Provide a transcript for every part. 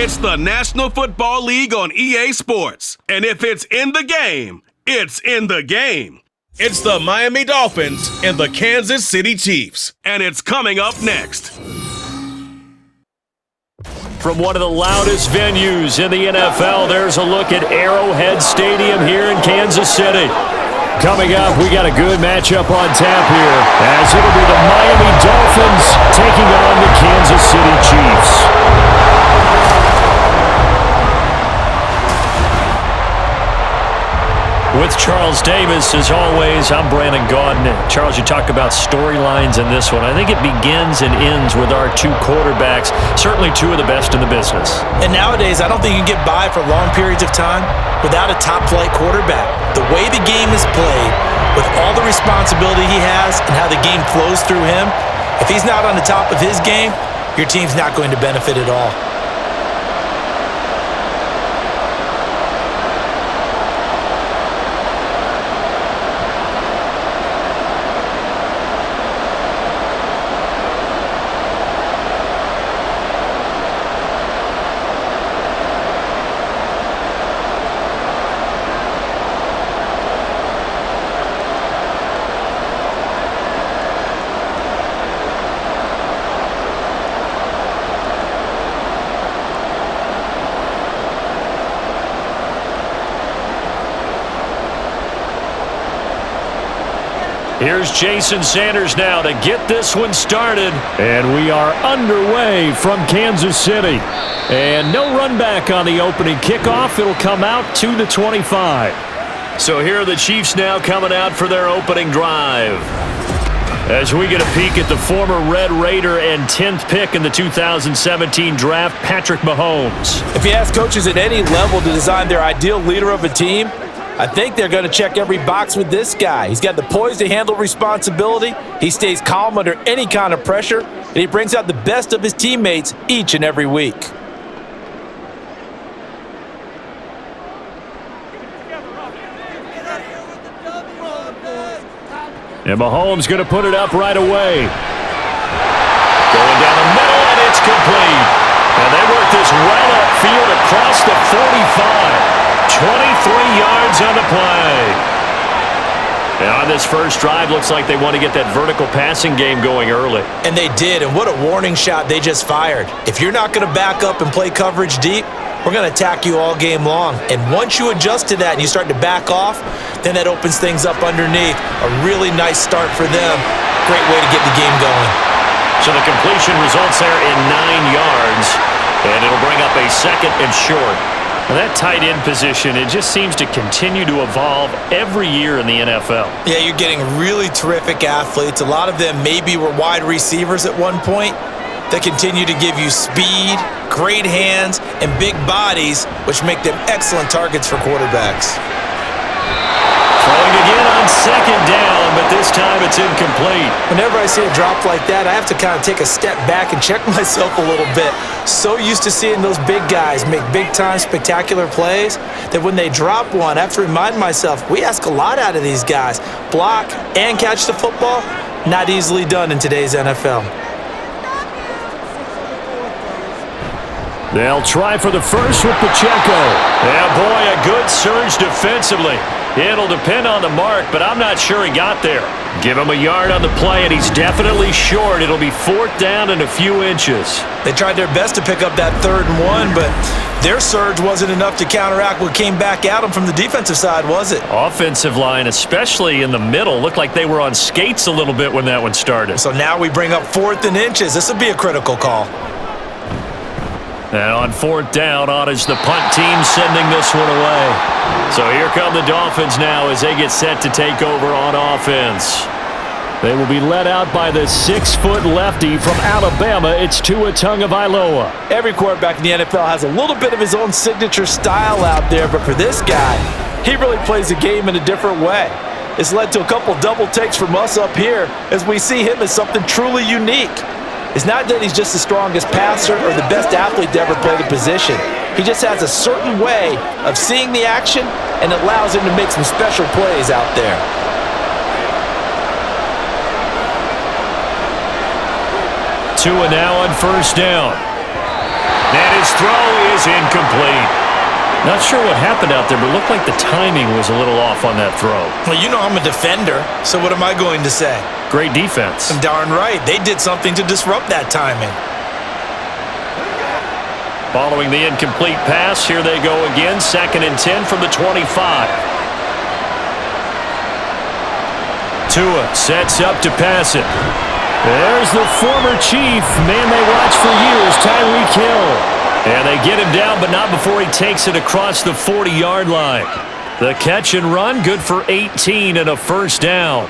It's the National Football League on EA Sports. And if it's in the game, it's in the game. It's the Miami Dolphins and the Kansas City Chiefs. And it's coming up next. From one of the loudest venues in the NFL, there's a look at Arrowhead Stadium here in Kansas City. Coming up, we got a good matchup on tap here, as it'll be the Miami Dolphins taking on the Kansas City Chiefs. With Charles Davis, as always, I'm Brandon Gaudin. Charles, you talk about storylines in this one. I think it begins and ends with our two quarterbacks, certainly two of the best in the business. And nowadays, I don't think you can get by for long periods of time without a top-flight quarterback. The way the game is played, with all the responsibility he has and how the game flows through him, if he's not on the top of his game, your team's not going to benefit at all. Here's Jason Sanders now to get this one started. And we are underway from Kansas City. And no run back on the opening kickoff. It'll come out to the 25. So here are the Chiefs now coming out for their opening drive. As we get a peek at the former Red Raider and 10th pick in the 2017 draft, Patrick Mahomes. If you ask coaches at any level to design their ideal leader of a team, I think they're going to check every box with this guy. He's got the poise to handle responsibility. He stays calm under any kind of pressure, and he brings out the best of his teammates each and every week. And Mahomes going to put it up right away. Going down the middle, and it's complete. And they work this well upfield across the 45. 23 yards on the play. And on this first drive, looks like they want to get that vertical passing game going early. And they did, and what a warning shot they just fired. If you're not going to back up and play coverage deep, we're going to attack you all game long. And once you adjust to that and you start to back off, then that opens things up underneath. A really nice start for them. Great way to get the game going. So the completion results there in 9 yards, and it'll bring up a second and short. Well, that tight end position, it just seems to continue to evolve every year in the NFL. Yeah, you're getting really terrific athletes. A lot of them maybe were wide receivers at one point that continue to give you speed, great hands, and big bodies, which make them excellent targets for quarterbacks. Throwing again on second down, but this time it's incomplete. Whenever I see a drop like that, I have to kind of take a step back and check myself a little bit. So used to seeing those big guys make big-time spectacular plays that when they drop one, I have to remind myself, we ask a lot out of these guys. Block and catch the football, not easily done in today's NFL. They'll try for the first with Pacheco. Yeah, boy, a good surge defensively. It'll depend on the mark, but I'm not sure he got there. Give him a yard on the play, and he's definitely short. It'll be 4th down and a few inches. They tried their best to pick up that 3rd and 1, but their surge wasn't enough to counteract what came back at them from the defensive side, was it? Offensive line, especially in the middle, looked like they were on skates a little bit when that one started. So now we bring up 4th and inches. This will be a critical call. And on 4th down, on is the punt team sending this one away. So here come the Dolphins now as they get set to take over on offense. They will be led out by the 6-foot lefty from Alabama. It's Tua Tagovailoa. Every quarterback in the NFL has a little bit of his own signature style out there, but for this guy, he really plays the game in a different way. It's led to a couple double takes from us up here as we see him as something truly unique. It's not that he's just the strongest passer or the best athlete to ever play the position. He just has a certain way of seeing the action, and it allows him to make some special plays out there. Tua now on 1st down. And his throw is incomplete. Not sure what happened out there, but it looked like the timing was a little off on that throw. Well, you know I'm a defender, so what am I going to say? Great defense. Darn right. They did something to disrupt that timing. Following the incomplete pass, here they go again. 2nd and 10 from the 25. Tua sets up to pass it. There's the former Chief, man they watched for years, Tyreek Hill. And they get him down, but not before he takes it across the 40-yard line. The catch and run, good for 18 and a first down.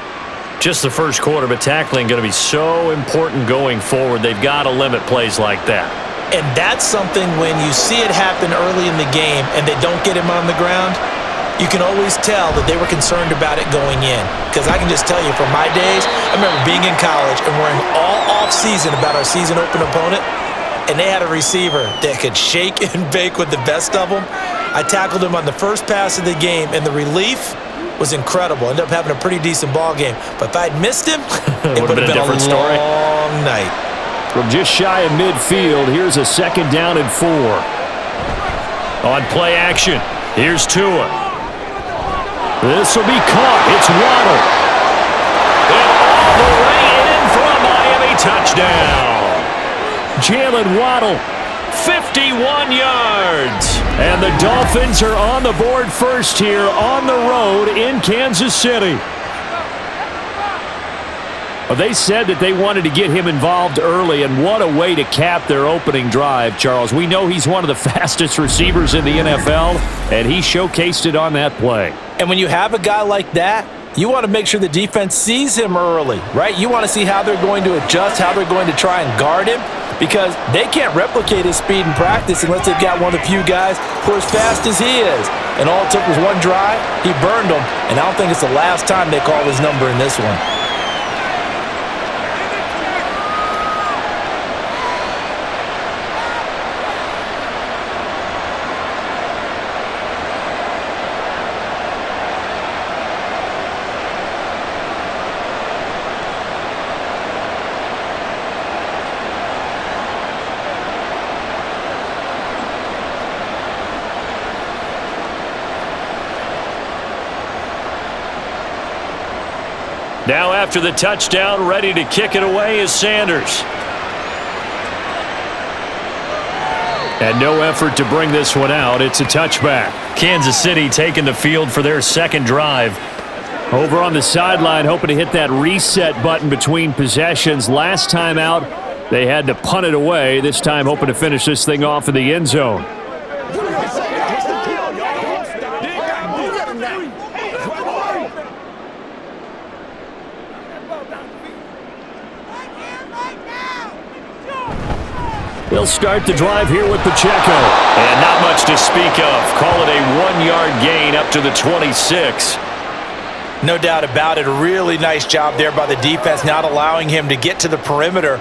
Just the first quarter, but tackling going to be so important going forward. They've got to limit plays like that. And that's something when you see it happen early in the game and they don't get him on the ground, you can always tell that they were concerned about it going in. Because I can just tell you from my days, I remember being in college and worrying all off-season about our season open opponent, and they had a receiver that could shake and bake with the best of them. I tackled him on the first pass of the game, and the relief was incredible. Ended up having a pretty decent ball game. But if I'd missed him, it would have been a different story. long night. From just shy of midfield, here's a 2nd down and 4. On play action, here's Tua. This will be caught. It's Waddle. And all the way in for a Miami touchdown. Jalen Waddle, 51 yards. And the Dolphins are on the board first here on the road in Kansas City. Well, they said that they wanted to get him involved early, and what a way to cap their opening drive, Charles. We know he's one of the fastest receivers in the NFL, and he showcased it on that play. And when you have a guy like that, you want to make sure the defense sees him early, right? You want to see how they're going to adjust, how they're going to try and guard him, because they can't replicate his speed in practice unless they've got one of the few guys who are as fast as he is. And all it took was one drive. He burned them, and I don't think it's the last time they call his number in this one. Now after the touchdown, ready to kick it away is Sanders. And no effort to bring this one out. It's a touchback. Kansas City taking the field for their 2nd drive. Over on the sideline, hoping to hit that reset button between possessions. Last time out, they had to punt it away. This time hoping to finish this thing off in the end zone. They'll start the drive here with Pacheco. And not much to speak of. Call it a 1-yard gain up to the 26. No doubt about it. A really nice job there by the defense, not allowing him to get to the perimeter.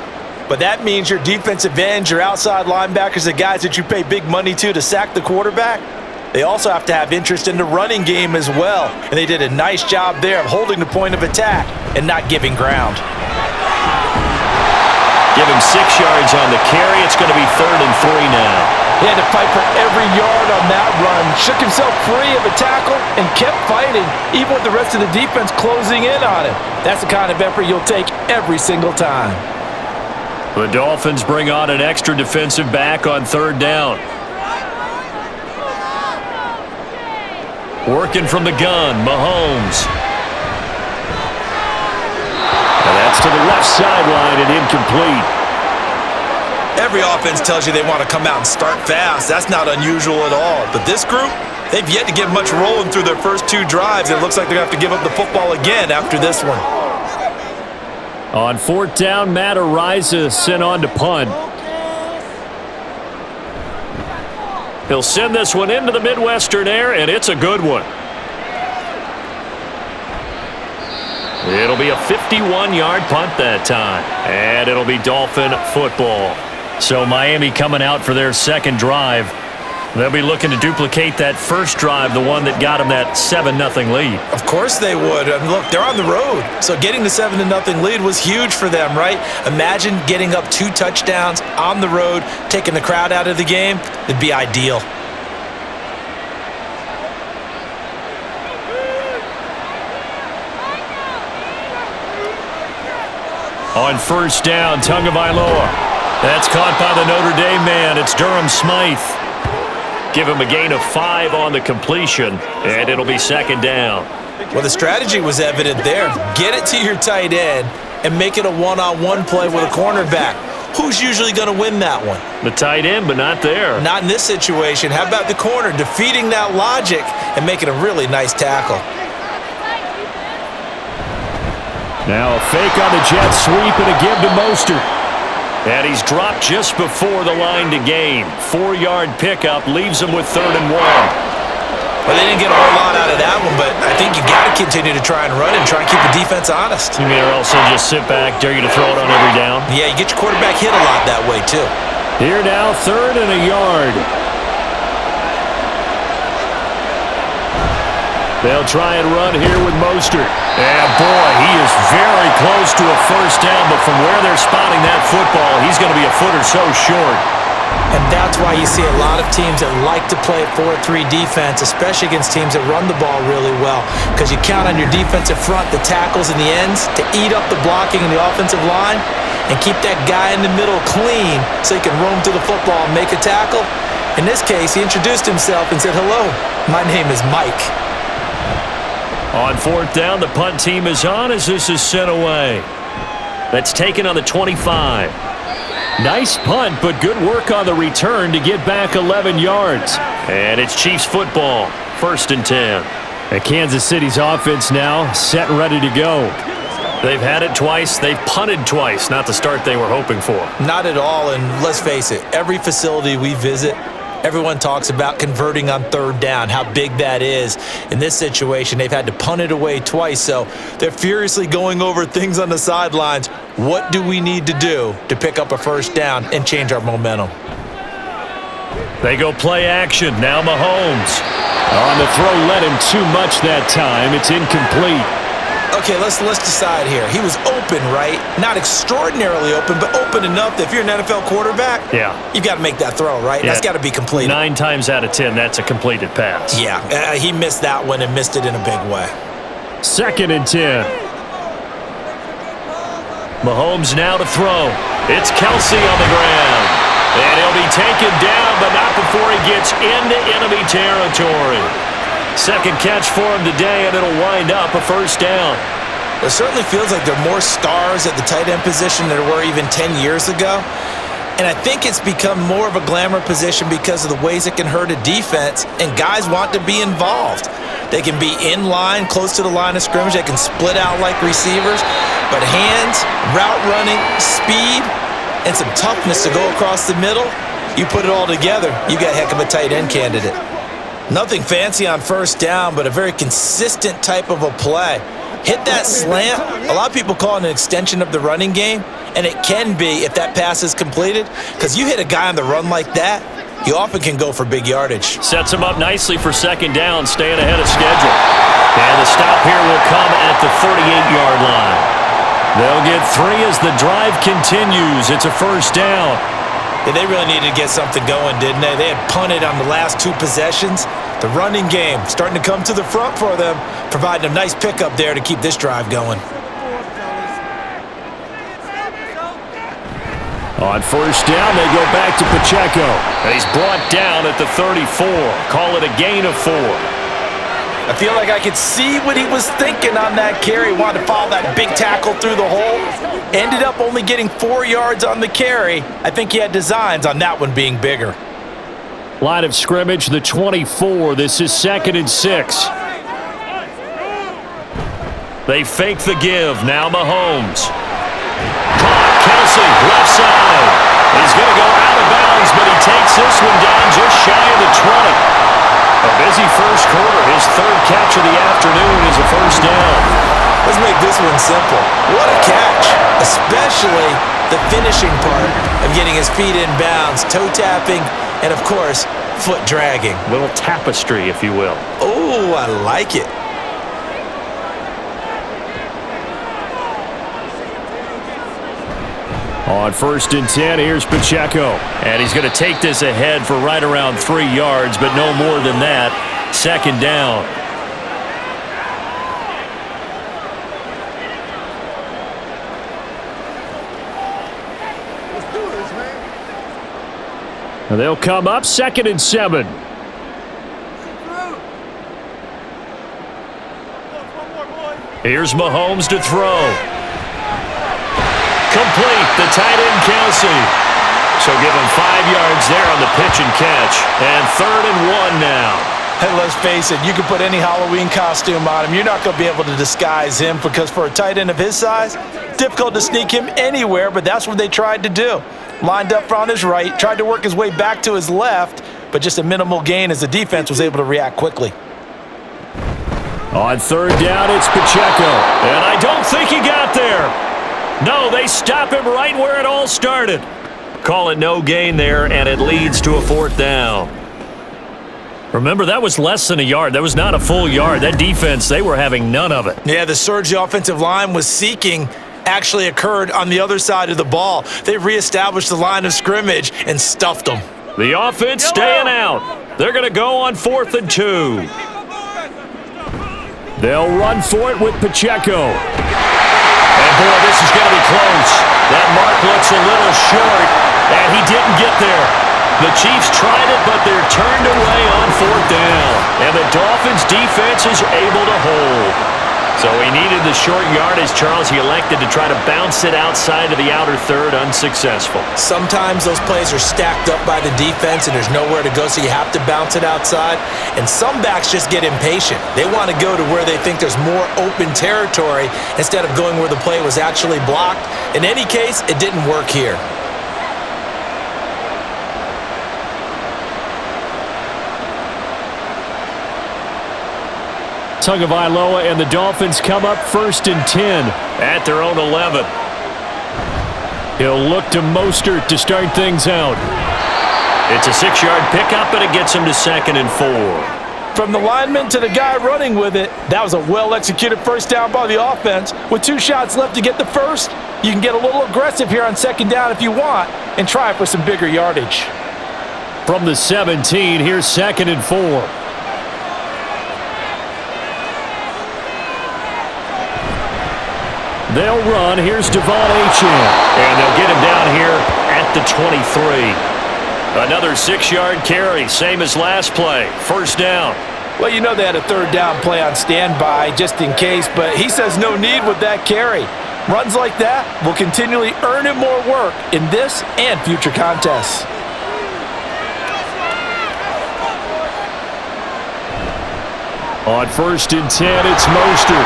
But that means your defensive ends, your outside linebackers, the guys that you pay big money to sack the quarterback, they also have to have interest in the running game as well. And they did a nice job there of holding the point of attack and not giving ground. Give him 6 yards on the carry. It's going to be 3rd and 3 now. He had to fight for every yard on that run. Shook himself free of a tackle and kept fighting, even with the rest of the defense closing in on him. That's the kind of effort you'll take every single time. The Dolphins bring on an extra defensive back on 3rd down. Working from the gun, Mahomes. And that's to the left sideline and incomplete. Every offense tells you they want to come out and start fast. That's not unusual at all. But this group, they've yet to get much rolling through their first 2 drives. It looks like they're going to have to give up the football again after this one. On 4th down, Matt Ariza sent on to punt. He'll send this one into the Midwestern air, and it's a good one. It'll be a 51-yard punt that time, and it'll be Dolphin football. So Miami coming out for their 2nd drive. They'll be looking to duplicate that first drive, the one that got them that 7-0 lead. Of course they would. I mean, look, they're on the road. So getting the 7-0 lead was huge for them, right? Imagine getting up 2 touchdowns on the road, taking the crowd out of the game. It'd be ideal. On first down, Tagovailoa. That's caught by the Notre Dame man. It's Durham Smythe. Give him a gain of 5 on the completion, and it'll be second down. Well, the strategy was evident there. Get it to your tight end and make it a one-on-one play with a cornerback. Who's usually going to win that one? The tight end, but not there. Not in this situation. How about the corner defeating that logic and making a really nice tackle? Now a fake on the jet sweep and a give to Mostert. And he's dropped just before the line to gain. 4-yard pickup leaves him with 3rd and 1. Well, they didn't get a whole lot out of that one, but I think you got to continue to try and run and try and keep the defense honest. You mean or else they'll just sit back, dare you to throw it on every down? Yeah, you get your quarterback hit a lot that way, too. Here now, 3rd and a yard. They'll try and run here with Mostert. And boy, he is very close to a first down, but from where they're spotting that football, he's going to be a foot or so short. And that's why you see a lot of teams that like to play a 4-3 defense, especially against teams that run the ball really well, because you count on your defensive front, the tackles and the ends, to eat up the blocking in the offensive line and keep that guy in the middle clean so he can roam to the football and make a tackle. In this case, he introduced himself and said, "Hello, my name is Mike." On 4th down, the punt team is on as this is sent away. That's taken on the 25. Nice punt, but good work on the return to get back 11 yards. And it's Chiefs football, 1st and 10. And Kansas City's offense now set and ready to go. They've had it twice. They've punted twice. Not the start they were hoping for. Not at all, and let's face it, every facility we visit, everyone talks about converting on 3rd down, how big that is. In this situation, they've had to punt it away twice, so they're furiously going over things on the sidelines. What do we need to do to pick up a first down and change our momentum? They go play action. Now Mahomes. On the throw, led him too much that time. It's incomplete. Okay, let's decide here. He was open, right? Not extraordinarily open, but open enough that if you're an NFL quarterback, you've got to make that throw, right? Yeah. That's got to be completed. 9 times out of 10, that's a completed pass. Yeah, he missed that one and missed it in a big way. 2nd and 10. Mahomes now to throw. It's Kelsey on the ground. And he'll be taken down, but not before he gets into enemy territory. 2nd catch for him today, and it'll wind up a first down. It certainly feels like there are more stars at the tight end position than there were even 10 years ago. And I think it's become more of a glamour position because of the ways it can hurt a defense, and guys want to be involved. They can be in line, close to the line of scrimmage. They can split out like receivers. But hands, route running, speed, and some toughness to go across the middle, you put it all together, you got a heck of a tight end candidate. Nothing fancy on first down, but a very consistent type of a play. Hit that slant. A lot of people call it an extension of the running game, and it can be if that pass is completed, because you hit a guy on the run like that, he often can go for big yardage. Sets him up nicely for 2nd down, staying ahead of schedule. And the stop here will come at the 38-yard line. They'll get 3 as the drive continues. It's a first down. Yeah, they really needed to get something going, didn't they? They had punted on the last 2 possessions. The running game starting to come to the front for them, providing a nice pickup there to keep this drive going. On first down, they go back to Pacheco. He's brought down at the 34. Call it a gain of 4. I feel like I could see what he was thinking on that carry. Wanted to follow that big tackle through the hole. Ended up only getting 4 yards on the carry. I think he had designs on that one being bigger. Line of scrimmage, the 24. This is 2nd and 6. They fake the give. Now Mahomes. Caught. Kelsey, left side. He's going to go out of bounds, but he takes this one down just shy of the 20. A busy first quarter. His 3rd catch of the afternoon is a first down. Let's make this one simple. What a catch, especially the finishing part of getting his feet in bounds, toe tapping, and of course, foot dragging. Little tapestry, if you will. Oh, I like it. On 1st and 10, here's Pacheco. And he's going to take this ahead for right around 3 yards, but no more than that. 2nd down. And they'll come up 2nd and 7. Here's Mahomes to throw. Complete. The tight end, Kelsey. So give him 5 yards there on the pitch and catch. And 3rd and 1 now. Hey, let's face it, you can put any Halloween costume on him. You're not going to be able to disguise him because for a tight end of his size, difficult to sneak him anywhere, but that's what they tried to do. Lined up on his right, tried to work his way back to his left, but just a minimal gain as the defense was able to react quickly. On 3rd down, it's Pacheco. And I don't think he got there. No, they stop him right where it all started. Call it no gain there, and it leads to a 4th down. Remember, that was less than a yard. That was not a full yard. That defense, they were having none of it. Yeah, the surge the offensive line was seeking actually occurred on the other side of the ball. They reestablished the line of scrimmage and stuffed them. The offense staying out. They're going to go on 4th and 2. They'll run for it with Pacheco. And boy, this is going to be close. That mark looks a little short, and he didn't get there. The Chiefs tried it, but they're turned away on 4th down. And the Dolphins' defense is able to hold. So he needed the short yardage, Charles. He elected to try to bounce it outside of the outer third, unsuccessful. Sometimes those plays are stacked up by the defense and there's nowhere to go, so you have to bounce it outside. And some backs just get impatient. They want to go to where they think there's more open territory instead of going where the play was actually blocked. In any case, it didn't work here. Tagovailoa and the Dolphins come up 1st and 10 at their own 11. He'll look to Mostert to start things out. It's a 6-yard pickup, and it gets him to 2nd and 4. From the lineman to the guy running with it, that was a well-executed first down by the offense. With 2 shots left to get the first, you can get a little aggressive here on 2nd down if you want and try for some bigger yardage. From the 17, here's 2nd and 4. They'll run. Here's Devon Achane. And they'll get him down here at the 23. Another 6-yard carry, same as last play. 1st down. Well, you know they had a 3rd down play on standby just in case, but he says no need with that carry. Runs like that will continually earn him more work in this and future contests. On 1st and 10, it's Mostert.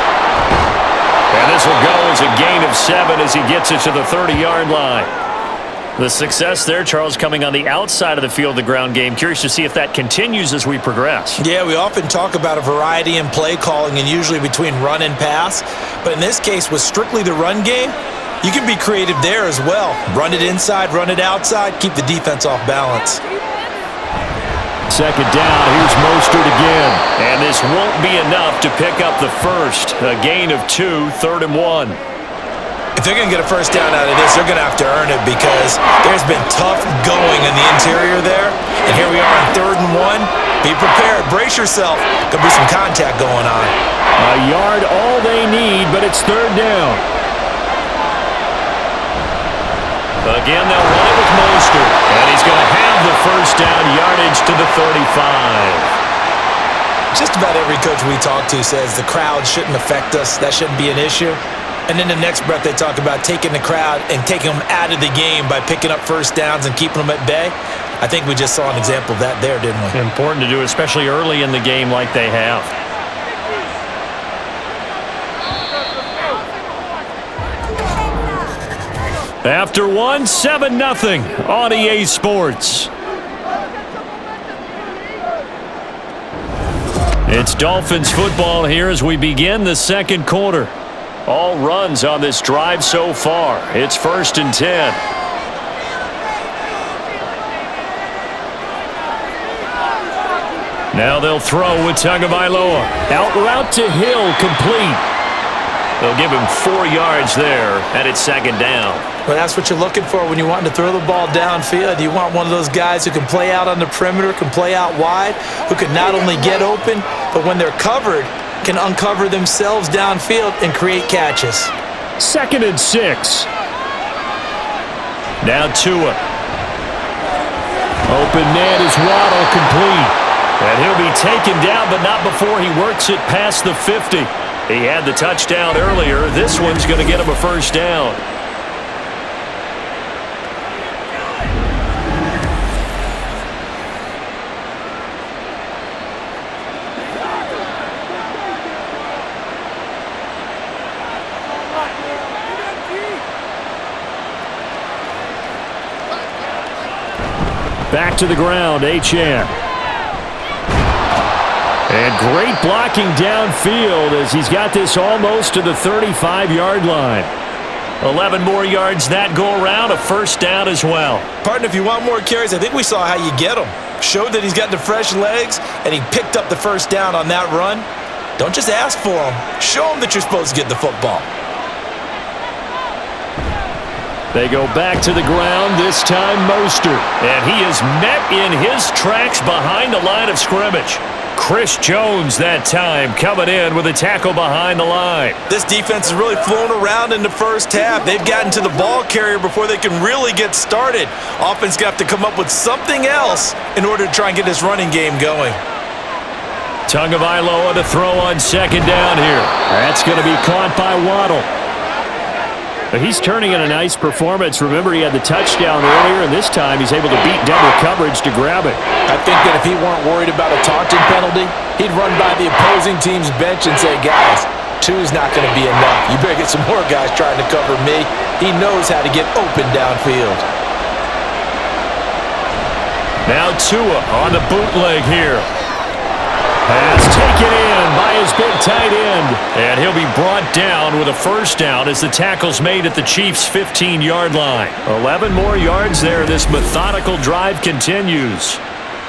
And this will go as a gain of 7 as he gets it to the 30-yard line. The success there, Charles, coming on the outside of the field, the ground game. Curious to see if that continues as we progress. Yeah, we often talk about a variety in play calling and usually between run and pass. But in this case, with strictly the run game, you can be creative there as well. Run it inside, run it outside, keep the defense off balance. 2nd down, here's Mostert again. And this won't be enough to pick up the first. A gain of 2, 3rd and 1. If they're going to get a first down out of this, they're going to have to earn it because there's been tough going in the interior there. And here we are on 3rd and 1. Be prepared. Brace yourself. Going to be some contact going on. A yard all they need, but it's 3rd down. Again, they'll run it with Mostert. And he's going to have the first down, yardage to the 35. Just about every coach we talk to says the crowd shouldn't affect us. That shouldn't be an issue. And in the next breath, they talk about taking the crowd and taking them out of the game by picking up first downs and keeping them at bay. I think we just saw an example of that there, didn't we? Important to do, especially early in the game like they have. After 1, 7-0 on EA Sports. It's Dolphins football here as we begin the 2nd quarter. All runs on this drive so far. It's 1st and 10. Now they'll throw with Tagovailoa. Out route to Hill, complete. They'll give him 4 yards there, and it's second down. Well, that's what you're looking for when you want to throw the ball downfield. You want one of those guys who can play out on the perimeter, can play out wide, who can not only get open, but when they're covered, can uncover themselves downfield and create catches. 2nd and 6. Now Tua. Open net is Waddle, complete. And he'll be taken down, but not before he works it past the 50. He had the touchdown earlier. This one's going to get him a first down. Back to the ground, Achane. And great blocking downfield as he's got this almost to the 35-yard line. 11 more yards that go around, a first down as well. Partner, if you want more carries, I think we saw how you get them. Showed that he's got the fresh legs, and he picked up the first down on that run. Don't just ask for them. Show them that you're supposed to get the football. They go back to the ground, this time Mostert. And he is met in his tracks behind the line of scrimmage. Chris Jones that time coming in with a tackle behind the line. This defense has really flown around in the first half. They've gotten to the ball carrier before they can really get started. Offense got to come up with something else in order to try and get this running game going. Tagovailoa to throw on second down here. That's going to be caught by Waddle. He's turning in a nice performance. Remember, he had the touchdown earlier, and this time he's able to beat double coverage to grab it. I think that if he weren't worried about a taunting penalty, he'd run by the opposing team's bench and say, guys, 2's not going to be enough. You better get some more guys trying to cover me. He knows how to get open downfield. Now Tua on the bootleg here. Pass taken in by his big tight end. And he'll be brought down with a first down as the tackle's made at the Chiefs' 15-yard line. 11 more yards there. This methodical drive continues.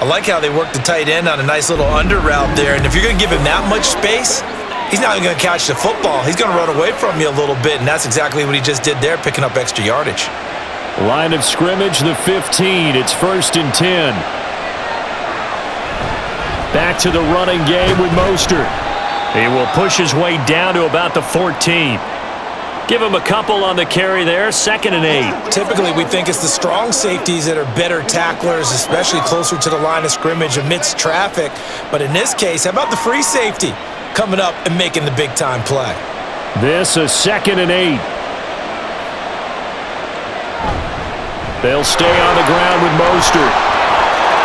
I like how they work the tight end on a nice little under route there. And if you're going to give him that much space, he's not even going to catch the football. He's going to run away from you a little bit, and that's exactly what he just did there, picking up extra yardage. Line of scrimmage, the 15. It's 1st and 10. Back to the running game with Mostert. He will push his way down to about the 14. Give him a couple on the carry there, 2nd and 8. Typically, we think it's the strong safeties that are better tacklers, especially closer to the line of scrimmage amidst traffic. But in this case, how about the free safety coming up and making the big-time play? This a 2nd and 8. They'll stay on the ground with Mostert.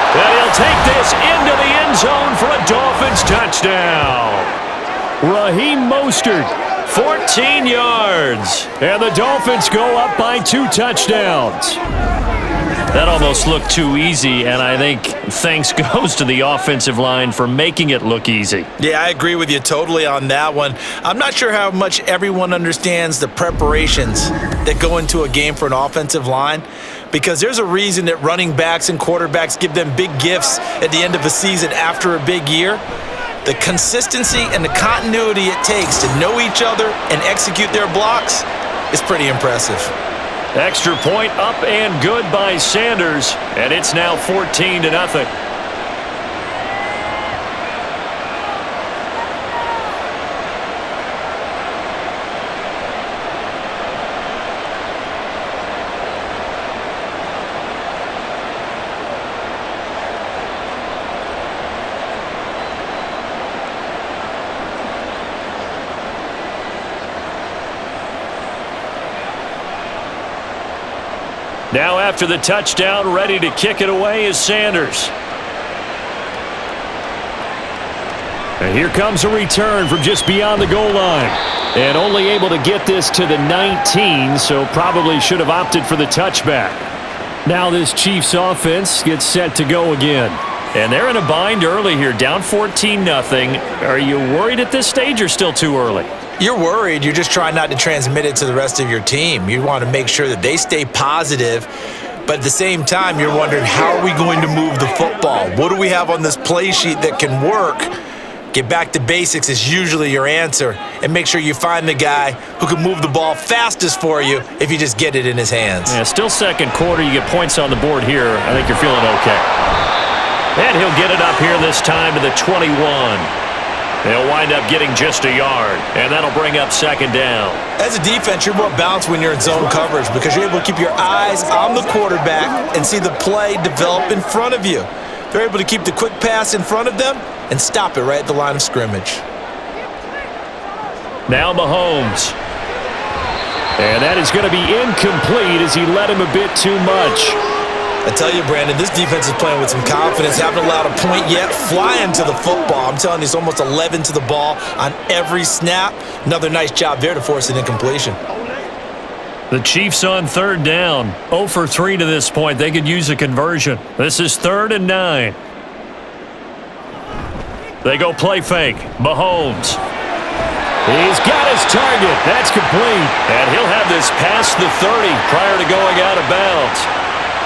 And he'll take this into the end zone for a Dolphins touchdown. Raheem Mostert, 14 yards. And the Dolphins go up by 2 touchdowns. That almost looked too easy, and I think thanks goes to the offensive line for making it look easy. Yeah, I agree with you totally on that one. I'm not sure how much everyone understands the preparations that go into a game for an offensive line, because there's a reason that running backs and quarterbacks give them big gifts at the end of a season after a big year. The consistency and the continuity it takes to know each other and execute their blocks is pretty impressive. Extra point up and good by Sanders, and it's now 14-0. Now after the touchdown, ready to kick it away is Sanders. And here comes a return from just beyond the goal line. And only able to get this to the 19, so probably should have opted for the touchback. Now this Chiefs offense gets set to go again. And they're in a bind early here, down 14-0. Are you worried at this stage or still too early? You're worried. You're just trying not to transmit it to the rest of your team. You want to make sure that they stay positive But at the same time, you're wondering, how are we going to move the football? What do we have on this play sheet that can work? Get back to basics is usually your answer, and make sure you find the guy who can move the ball fastest for you if you just get it in his hands. Yeah, still second quarter. You get points on the board here. I think you're feeling okay. And he'll get it up here this time to the 21. They'll wind up getting just a yard, and that'll bring up second down. As a defense, you're more balanced when you're in zone coverage because you're able to keep your eyes on the quarterback and see the play develop in front of you. They're able to keep the quick pass in front of them and stop it right at the line of scrimmage. Now Mahomes. And that is going to be incomplete as he led him a bit too much. I tell you, Brandon, this defense is playing with some confidence. Haven't allowed a point yet. Flying to the football. I'm telling you, it's almost 11 to the ball on every snap. Another nice job there to force an incompletion. The Chiefs on third down. 0 for 3 to this point. They could use a conversion. This is 3rd and 9. They go play fake. Mahomes. He's got his target. That's complete. And he'll have this past the 30 prior to going out of bounds.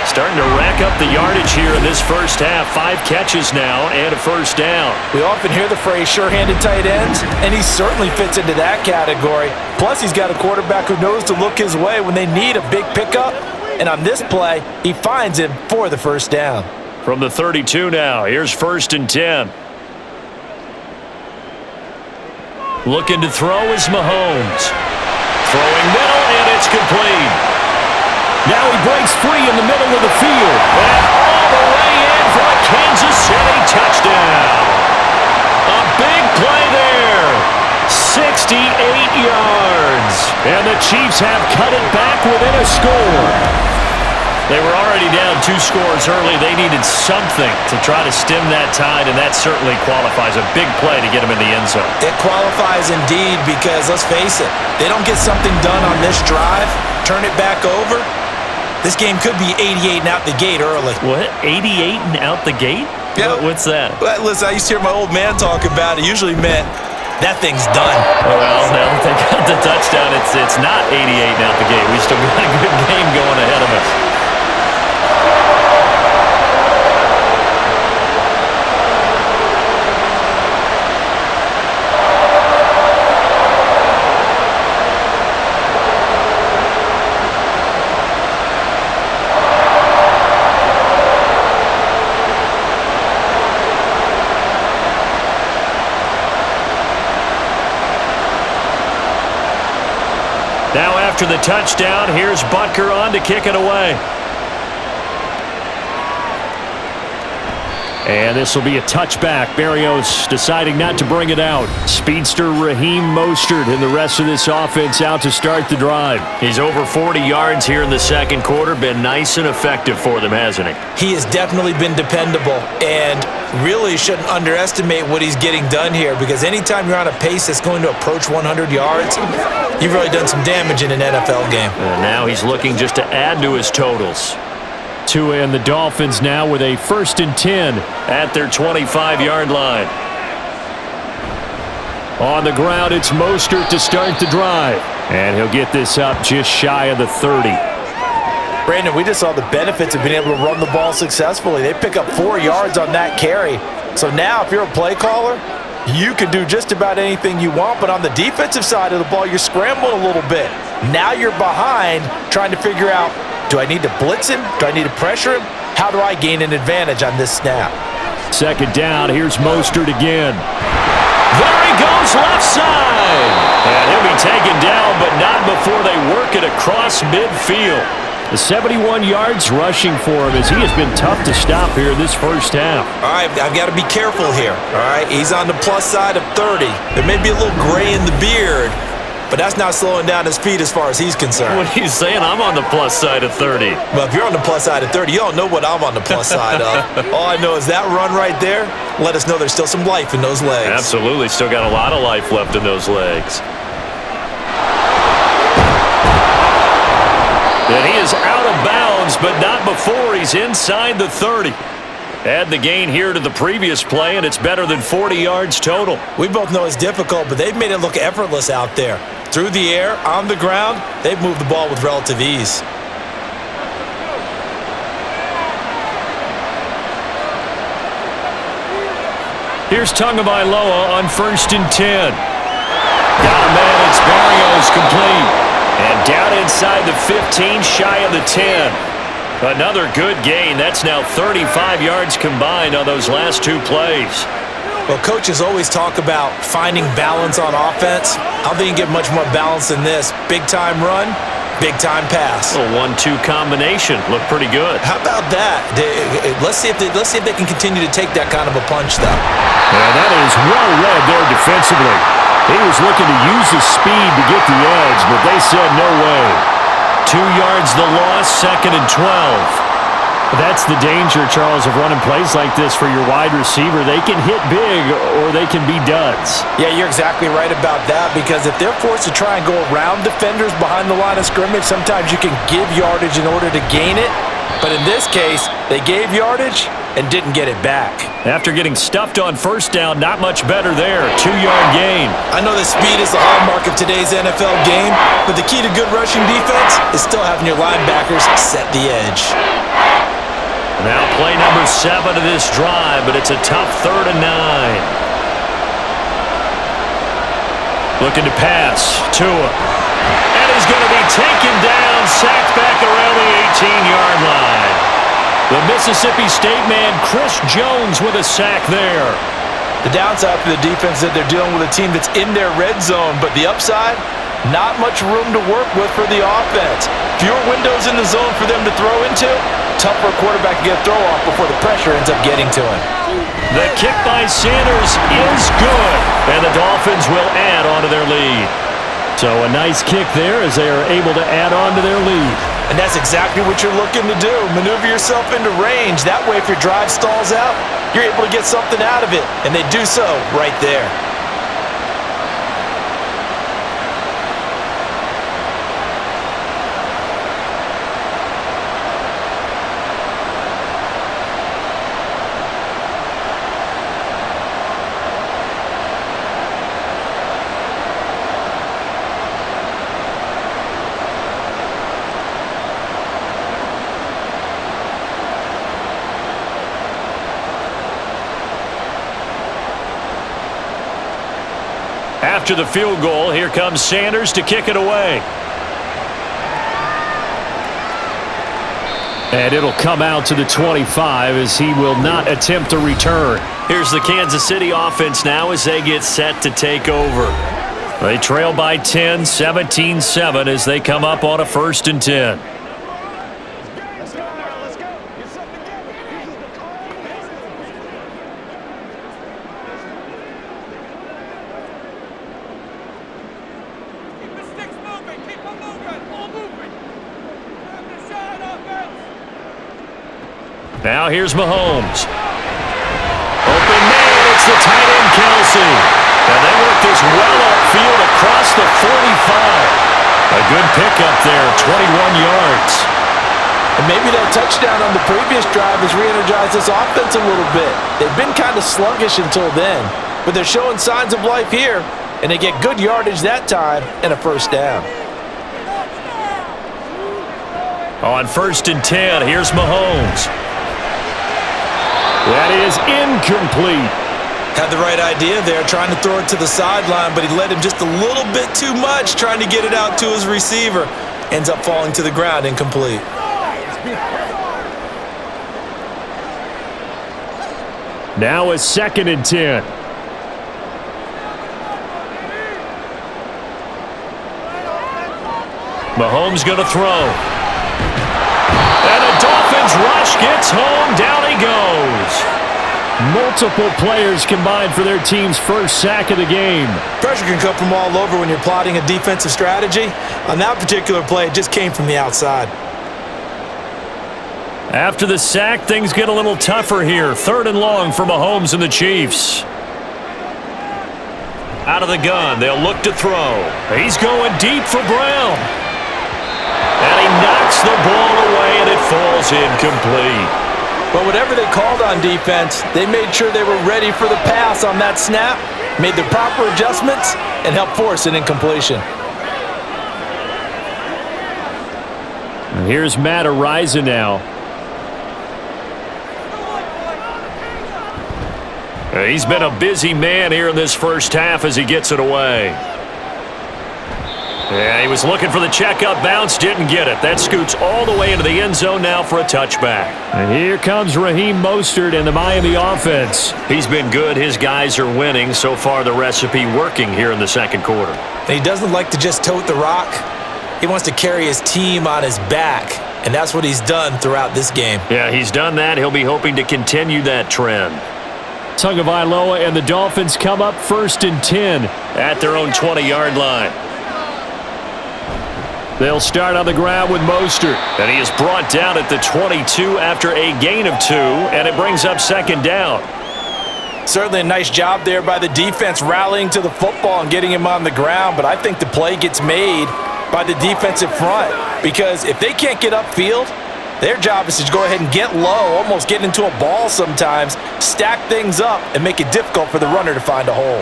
Starting to rack up the yardage here in this first half. 5 catches now and a first down. We often hear the phrase sure-handed tight ends, and he certainly fits into that category. Plus, he's got a quarterback who knows to look his way when they need a big pickup. And on this play, he finds him for the first down. From the 32 now, here's 1st and 10. Looking to throw is Mahomes. Throwing middle, and it's complete. Now he breaks free in the middle of the field. And all the way in for a Kansas City touchdown. A big play there. 68 yards. And the Chiefs have cut it back within a score. They were already down 2 scores early. They needed something to try to stem that tide, and that certainly qualifies. A big play to get them in the end zone. It qualifies indeed because, let's face it, they don't get something done on this drive, turn it back over, this game could be 88 and out the gate early. What? 88 and out the gate? Yeah. What's that? Well, listen, I used to hear my old man talk about it. Usually meant that thing's done. Well, now that they got the touchdown, it's not 88 and out the gate. We still got a good game going ahead of us. Now after the touchdown, here's Butker on to kick it away. And this will be a touchback. Barrios deciding not to bring it out. Speedster Raheem Mostert and the rest of this offense out to start the drive. He's over 40 yards here in the second quarter. Been nice and effective for them, hasn't he? He has definitely been dependable and really shouldn't underestimate what he's getting done here because anytime you're on a pace that's going to approach 100 yards, you've really done some damage in an NFL game. And now he's looking just to add to his totals. Tua and the Dolphins now with a 1st and 10 at their 25-yard line. On the ground, it's Mostert to start the drive. And he'll get this up just shy of the 30. Brandon, we just saw the benefits of being able to run the ball successfully. They pick up 4 yards on that carry. So now if you're a play caller, you can do just about anything you want. But on the defensive side of the ball, you're scrambling a little bit. Now you're behind trying to figure out, do I need to blitz him? Do I need to pressure him? How do I gain an advantage on this snap? Second down, here's Mostert again. There he goes, left side. And he'll be taken down, but not before they work it across midfield. The 71 yards rushing for him as he has been tough to stop here in this first half. All right, I've got to be careful here. All right, he's on the plus side of 30. There may be a little gray in the beard, but that's not slowing down his speed as far as he's concerned. What are you saying? I'm on the plus side of 30. Well, if you're on the plus side of 30, you don't know what I'm on the plus side of. All I know is that run right there let us know there's still some life in those legs. Absolutely. Still got a lot of life left in those legs. And he is out of bounds, but not before he's inside the 30. Add the gain here to the previous play, and it's better than 40 yards total. We both know it's difficult, but they've made it look effortless out there. Through the air, on the ground, they've moved the ball with relative ease. Here's Tagovailoa on 1st and 10. Got a man, it's Barrios complete. And down inside the 15, shy of the 10. Another good gain. That's now 35 yards combined on those last 2 plays. Well, coaches always talk about finding balance on offense. I don't think you get much more balance than this. Big-time run, big-time pass. A 1-2 combination. Looked pretty good. How about that? Let's see if they can continue to take that kind of a punch, though. Yeah, that is well read there defensively. He was looking to use his speed to get the edge, but they said no way. 2 yards the loss, 2nd and 12. That's the danger, Charles, of running plays like this for your wide receiver. They can hit big or they can be duds. Yeah, you're exactly right about that, because if they're forced to try and go around defenders behind the line of scrimmage, sometimes you can give yardage in order to gain it. But in this case, they gave yardage and didn't get it back. After getting stuffed on 1st down, not much better there. 2-yard gain. I know that speed is the hallmark of today's NFL game, but the key to good rushing defense is still having your linebackers set the edge. Now play number 7 of this drive, but it's a tough 3rd and 9. Looking to pass. Tua. And he's going to be taken down, sacked back around the 18-yard line. The Mississippi State man, Chris Jones, with a sack there. The downside for the defense is that they're dealing with a team that's in their red zone, but the upside, not much room to work with for the offense. Fewer windows in the zone for them to throw into. Tough for a quarterback to get a throw off before the pressure ends up getting to him. The kick by Sanders is good, and the Dolphins will add on to their lead. So a nice kick there as they are able to add on to their lead. And that's exactly what you're looking to do. Maneuver yourself into range. That way, if your drive stalls out, you're able to get something out of it. And they do so right there. After the field goal, here comes Sanders to kick it away. And it'll come out to the 25 as he will not attempt a return. Here's the Kansas City offense now as they get set to take over. They trail by 10, 17-7 as they come up on a 1st and 10. Now here's Mahomes. Open man, it's the tight end Kelsey. And they work this well upfield across the 45. A good pickup there, 21 yards. And maybe that touchdown on the previous drive has re-energized this offense a little bit. They've been kind of sluggish until then, but they're showing signs of life here, and they get good yardage that time and a 1st down. On 1st and 10, here's Mahomes. That is incomplete. Had the right idea there, trying to throw it to the sideline, but he led him just a little bit too much, trying to get it out to his receiver. Ends up falling to the ground, incomplete. Now a 2nd and 10. Mahomes going to throw. And the Dolphins rush gets home. Down he goes. Multiple players combined for their team's 1st sack of the game. Pressure can come from all over when you're plotting a defensive strategy. On that particular play, it just came from the outside. After the sack, things get a little tougher here. 3rd and long for Mahomes and the Chiefs. Out of the gun, they'll look to throw. He's going deep for Brown. And he knocks the ball away, and it falls incomplete. But whatever they called on defense, they made sure they were ready for the pass on that snap, made the proper adjustments, and helped force an incompletion. And here's Matt Araiza now. He's been a busy man here in this first half as he gets it away. Yeah, he was looking for the checkup bounce, didn't get it. That scoots all the way into the end zone now for a touchback. And here comes Raheem Mostert in the Miami offense. He's been good. His guys are winning. So far, the recipe working here in the second quarter. He doesn't like to just tote the rock. He wants to carry his team on his back, and that's what he's done throughout this game. Yeah, he's done that. He'll be hoping to continue that trend. Tagovailoa and the Dolphins come up 1st and 10 at their own 20-yard line. They'll start on the ground with Mostert, and he is brought down at the 22 after a gain of 2, and it brings up 2nd down. Certainly a nice job there by the defense rallying to the football and getting him on the ground, but I think the play gets made by the defensive front because if they can't get upfield, their job is to go ahead and get low, almost get into a ball sometimes, stack things up, and make it difficult for the runner to find a hole.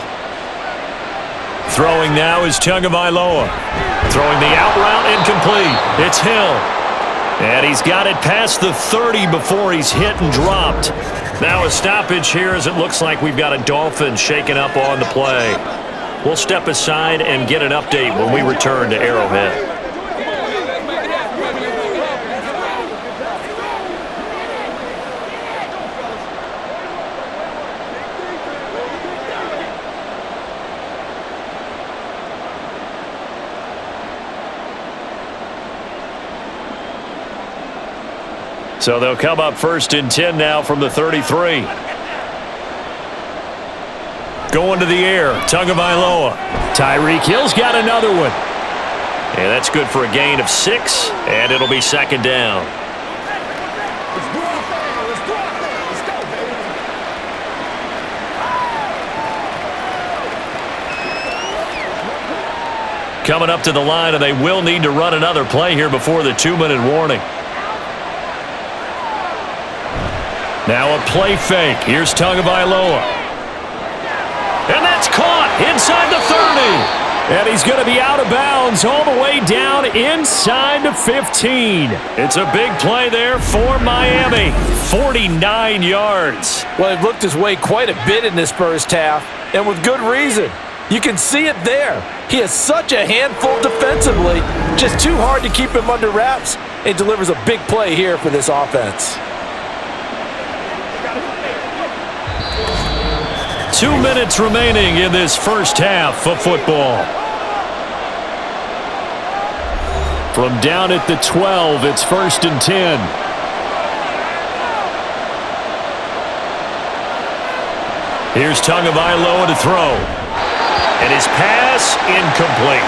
Throwing now is Tagovailoa. Throwing the out route incomplete. It's Hill. And he's got it past the 30 before he's hit and dropped. Now a stoppage here as it looks like we've got a Dolphin shaken up on the play. We'll step aside and get an update when we return to Arrowhead. So they'll come up 1st and 10 now from the 33. Going to the air, Tagovailoa. Tyreek Hill's got another one. And that's good for a gain of 6, and it'll be 2nd down. Coming up to the line, and they will need to run another play here before the 2-minute warning. Now a play fake. Here's Tagovailoa. And that's caught inside the 30. And he's going to be out of bounds all the way down inside the 15. It's a big play there for Miami. 49 yards. Well, he looked his way quite a bit in this first half, and with good reason. You can see it there. He has such a handful defensively. Just too hard to keep him under wraps. It delivers a big play here for this offense. 2 minutes remaining in this first half of football. From down at the 12, it's 1st and 10. Here's Tagovailoa to throw. And his pass incomplete.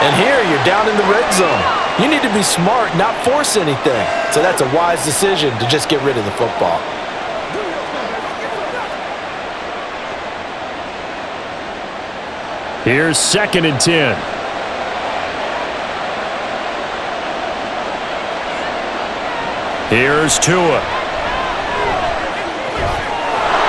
And here you're down in the red zone. You need to be smart, not force anything. So that's a wise decision to just get rid of the football. Here's 2nd and 10. Here's Tua.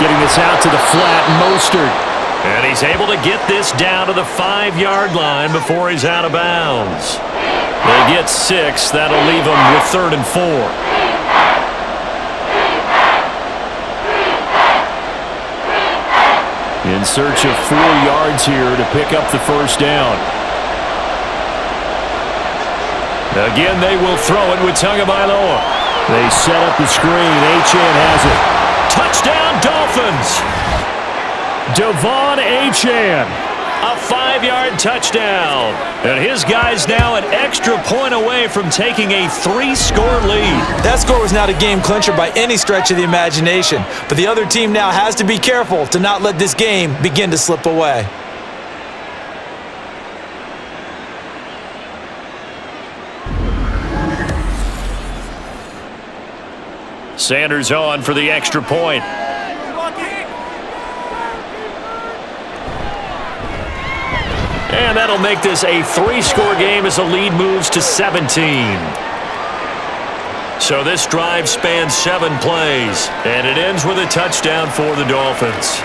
Getting this out to the flat, Mostert. And he's able to get this down to the 5-yard line before he's out of bounds. They get 6. That'll leave them with 3rd and 4. In search of 4 yards here to pick up the first down. Again, they will throw it with Tagovailoa. They set up the screen. Achane has it. Touchdown, Dolphins! Devon Achane. A 5-yard touchdown. And his guys now an extra point away from taking a 3-score lead. That score was not a game clincher by any stretch of the imagination. But the other team now has to be careful to not let this game begin to slip away. Sanders on for the extra point. And that'll make this a 3-score game as the lead moves to 17. So this drive spans 7 plays, and it ends with a touchdown for the Dolphins.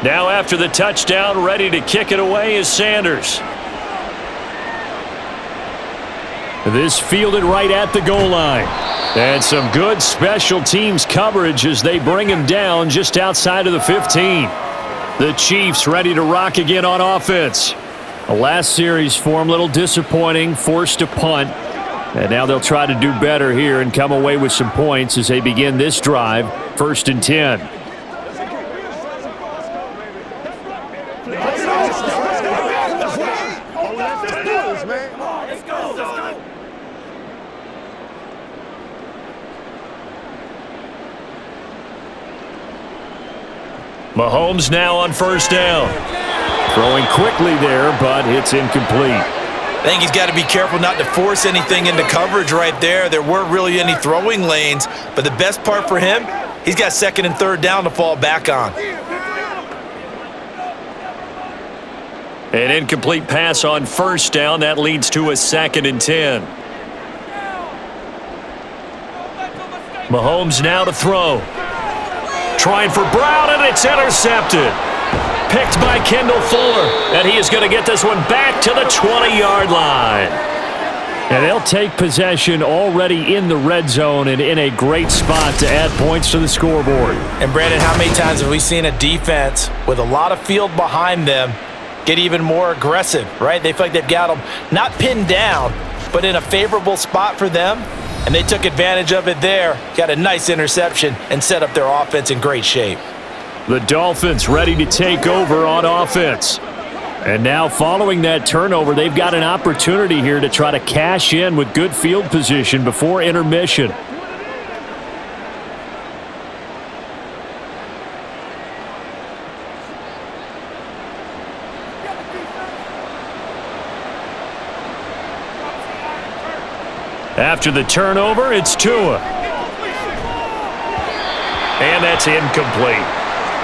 Now after the touchdown, ready to kick it away is Sanders. This fielded right at the goal line. And some good special teams coverage as they bring him down just outside of the 15. The Chiefs ready to rock again on offense. The last series for him, a little disappointing, forced a punt. And now they'll try to do better here and come away with some points as they begin this drive, 1st and 10. Mahomes now on 1st down. Throwing quickly there, but it's incomplete. I think he's got to be careful not to force anything into coverage right there. There weren't really any throwing lanes, but the best part for him, he's got 2nd and 3rd down to fall back on. An incomplete pass on 1st down. That leads to a 2nd and 10. Mahomes now to throw. Trying for Brown, and it's intercepted. Picked by Kendall Fuller, and he is going to get this one back to the 20-yard line. And they'll take possession already in the red zone and in a great spot to add points to the scoreboard. And Brandon, how many times have we seen a defense with a lot of field behind them get even more aggressive, right? They feel like they've got them not pinned down, but in a favorable spot for them. And they took advantage of it there, got a nice interception, and set up their offense in great shape. The Dolphins ready to take over on offense. And now following that turnover, they've got an opportunity here to try to cash in with good field position before intermission. After the turnover, it's Tua. And that's incomplete.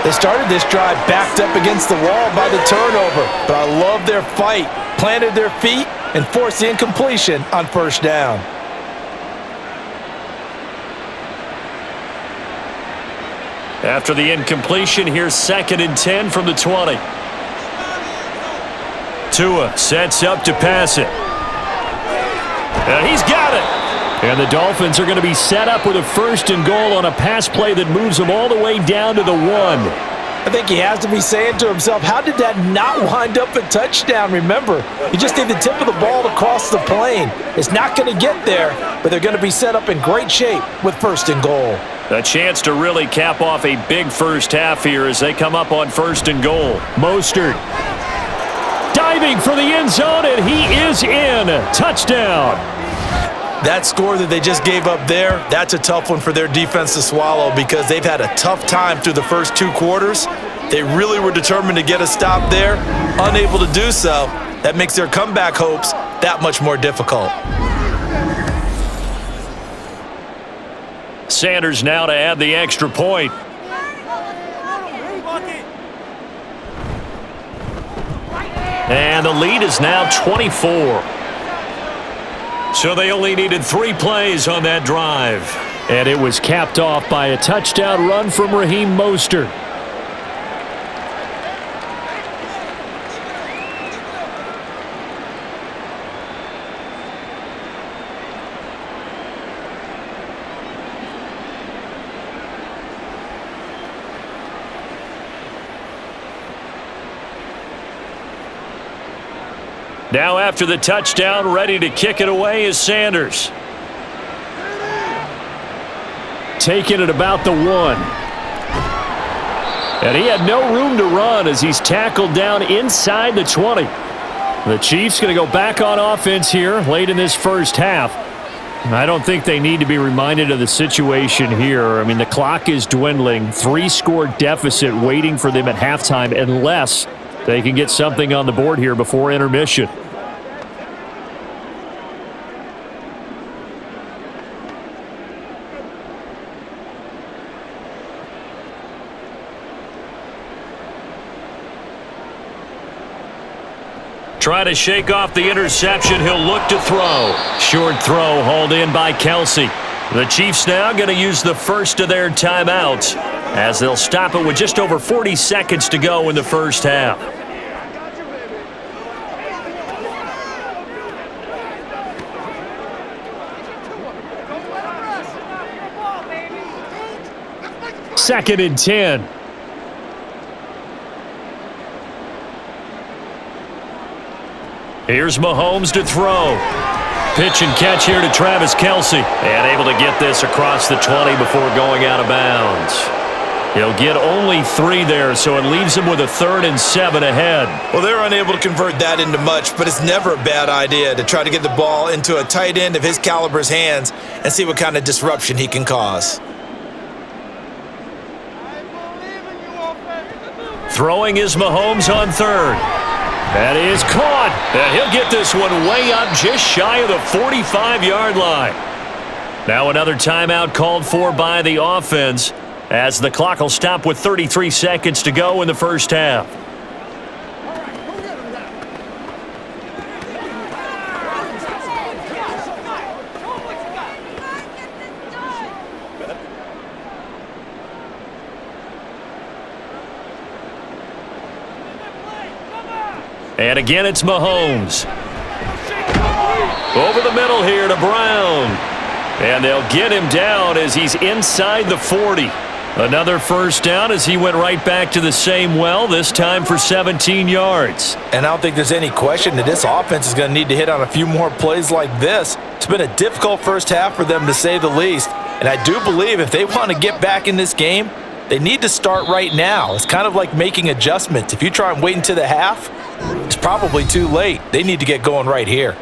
They started this drive backed up against the wall by the turnover, but I love their fight. Planted their feet and forced the incompletion on 1st down. After the incompletion, here's 2nd and 10 from the 20. Tua sets up to pass it. And he's got it. And the Dolphins are going to be set up with a 1st and goal on a pass play that moves them all the way down to the 1. I think he has to be saying to himself, how did that not wind up a touchdown? Remember, you just need the tip of the ball to cross the plane. It's not going to get there, but they're going to be set up in great shape with 1st and goal. A chance to really cap off a big first half here as they come up on 1st and goal. Mostert diving for the end zone, and he is in. Touchdown. That score that they just gave up there, that's a tough one for their defense to swallow because they've had a tough time through the first 2 quarters. They really were determined to get a stop there, unable to do so. That makes their comeback hopes that much more difficult. Sanders now to add the extra point. And the lead is now 24. So they only needed 3 plays on that drive. And it was capped off by a touchdown run from Raheem Mostert. Now after the touchdown, ready to kick it away is Sanders. Taking it about the 1. And he had no room to run as he's tackled down inside the 20. The Chiefs going to go back on offense here late in this first half. I don't think they need to be reminded of the situation here. I mean, the clock is dwindling. 3-score deficit waiting for them at halftime unless they can get something on the board here before intermission. Try to shake off the interception. He'll look to throw. Short throw hauled in by Kelsey. The Chiefs now going to use the first of their timeouts as they'll stop it with just over 40 seconds to go in the first half. Second and 10. Here's Mahomes to throw. Pitch and catch here to Travis Kelce. And able to get this across the 20 before going out of bounds. He'll get only 3 there, so it leaves him with a 3rd and 7 ahead. Well, they're unable to convert that into much, but it's never a bad idea to try to get the ball into a tight end of his caliber's hands and see what kind of disruption he can cause. Throwing is Mahomes on 3rd. That is caught. And he'll get this one way up just shy of the 45-yard line. Now another timeout called for by the offense as the clock will stop with 33 seconds to go in the first half. And again, it's Mahomes. Over the middle here to Brown. And they'll get him down as he's inside the 40. Another first down as he went right back to the same well, this time for 17 yards. And I don't think there's any question that this offense is going to need to hit on a few more plays like this. It's been a difficult first half for them, to say the least. And I do believe if they want to get back in this game, they need to start right now. It's kind of like making adjustments. If you try and wait until the half, it's probably too late. They need to get going right here.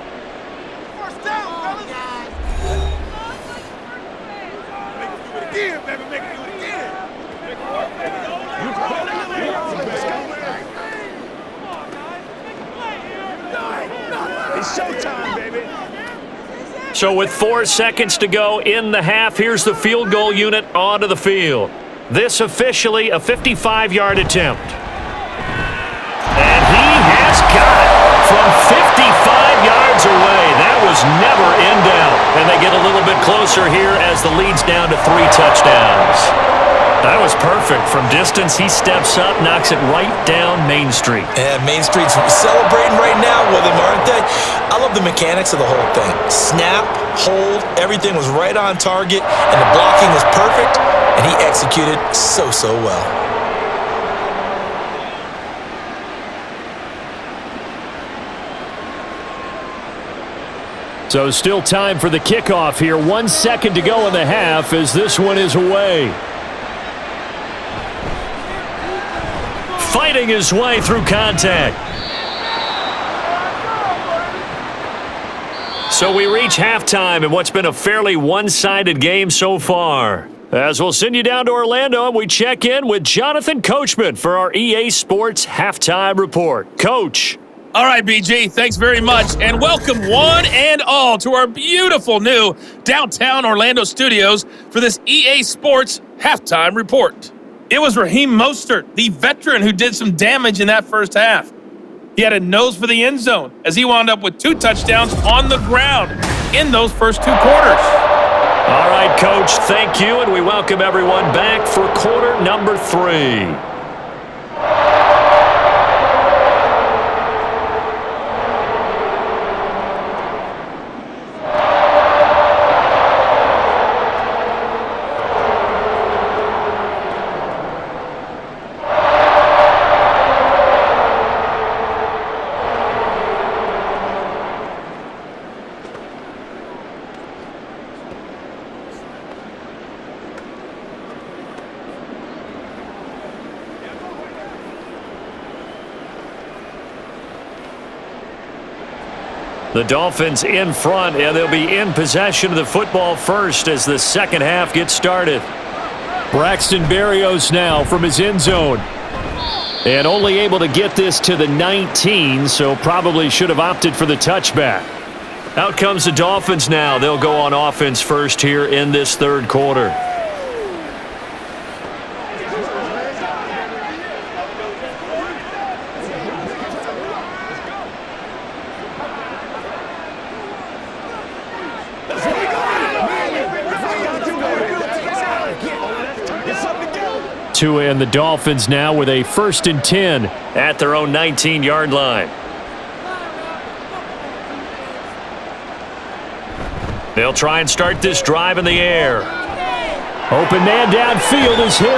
So with 4 seconds to go in the half, here's the field goal unit onto the field. This officially a 55-yard attempt. And he has got it from 55 yards away. That was never in doubt. And they get a little bit closer here as the lead's down to 3 touchdowns. That was perfect. From distance, he steps up, knocks it right down Main Street. And Main Street's celebrating right now with him, aren't they? I love the mechanics of the whole thing. Snap, hold, everything was right on target, and the blocking was perfect, and he executed so well. So still time for the kickoff here. 1 second to go in the half as this one is away. Fighting his way through contact. So we reach halftime in what's been a fairly one-sided game so far. As we'll send you down to Orlando and we check in with Jonathan Coachman for our EA Sports Halftime Report. Coach. All right, BG, thanks very much, and welcome one and all to our beautiful new downtown Orlando studios for this EA Sports Halftime Report. It was Raheem Mostert, the veteran, who did some damage in that first half. He had a nose for the end zone as he wound up with 2 touchdowns on the ground in those first 2 quarters. All right, Coach, thank you, and we welcome everyone back for quarter number 3. The Dolphins in front, and they'll be in possession of the football first as the second half gets started. Braxton Berrios now from his end zone. And only able to get this to the 19, so probably should have opted for the touchback. Out comes the Dolphins now. They'll go on offense first here in this third quarter. Tua and the Dolphins now with a 1st and 10 at their own 19-yard line. They'll try and start this drive in the air. Open man downfield is Hill.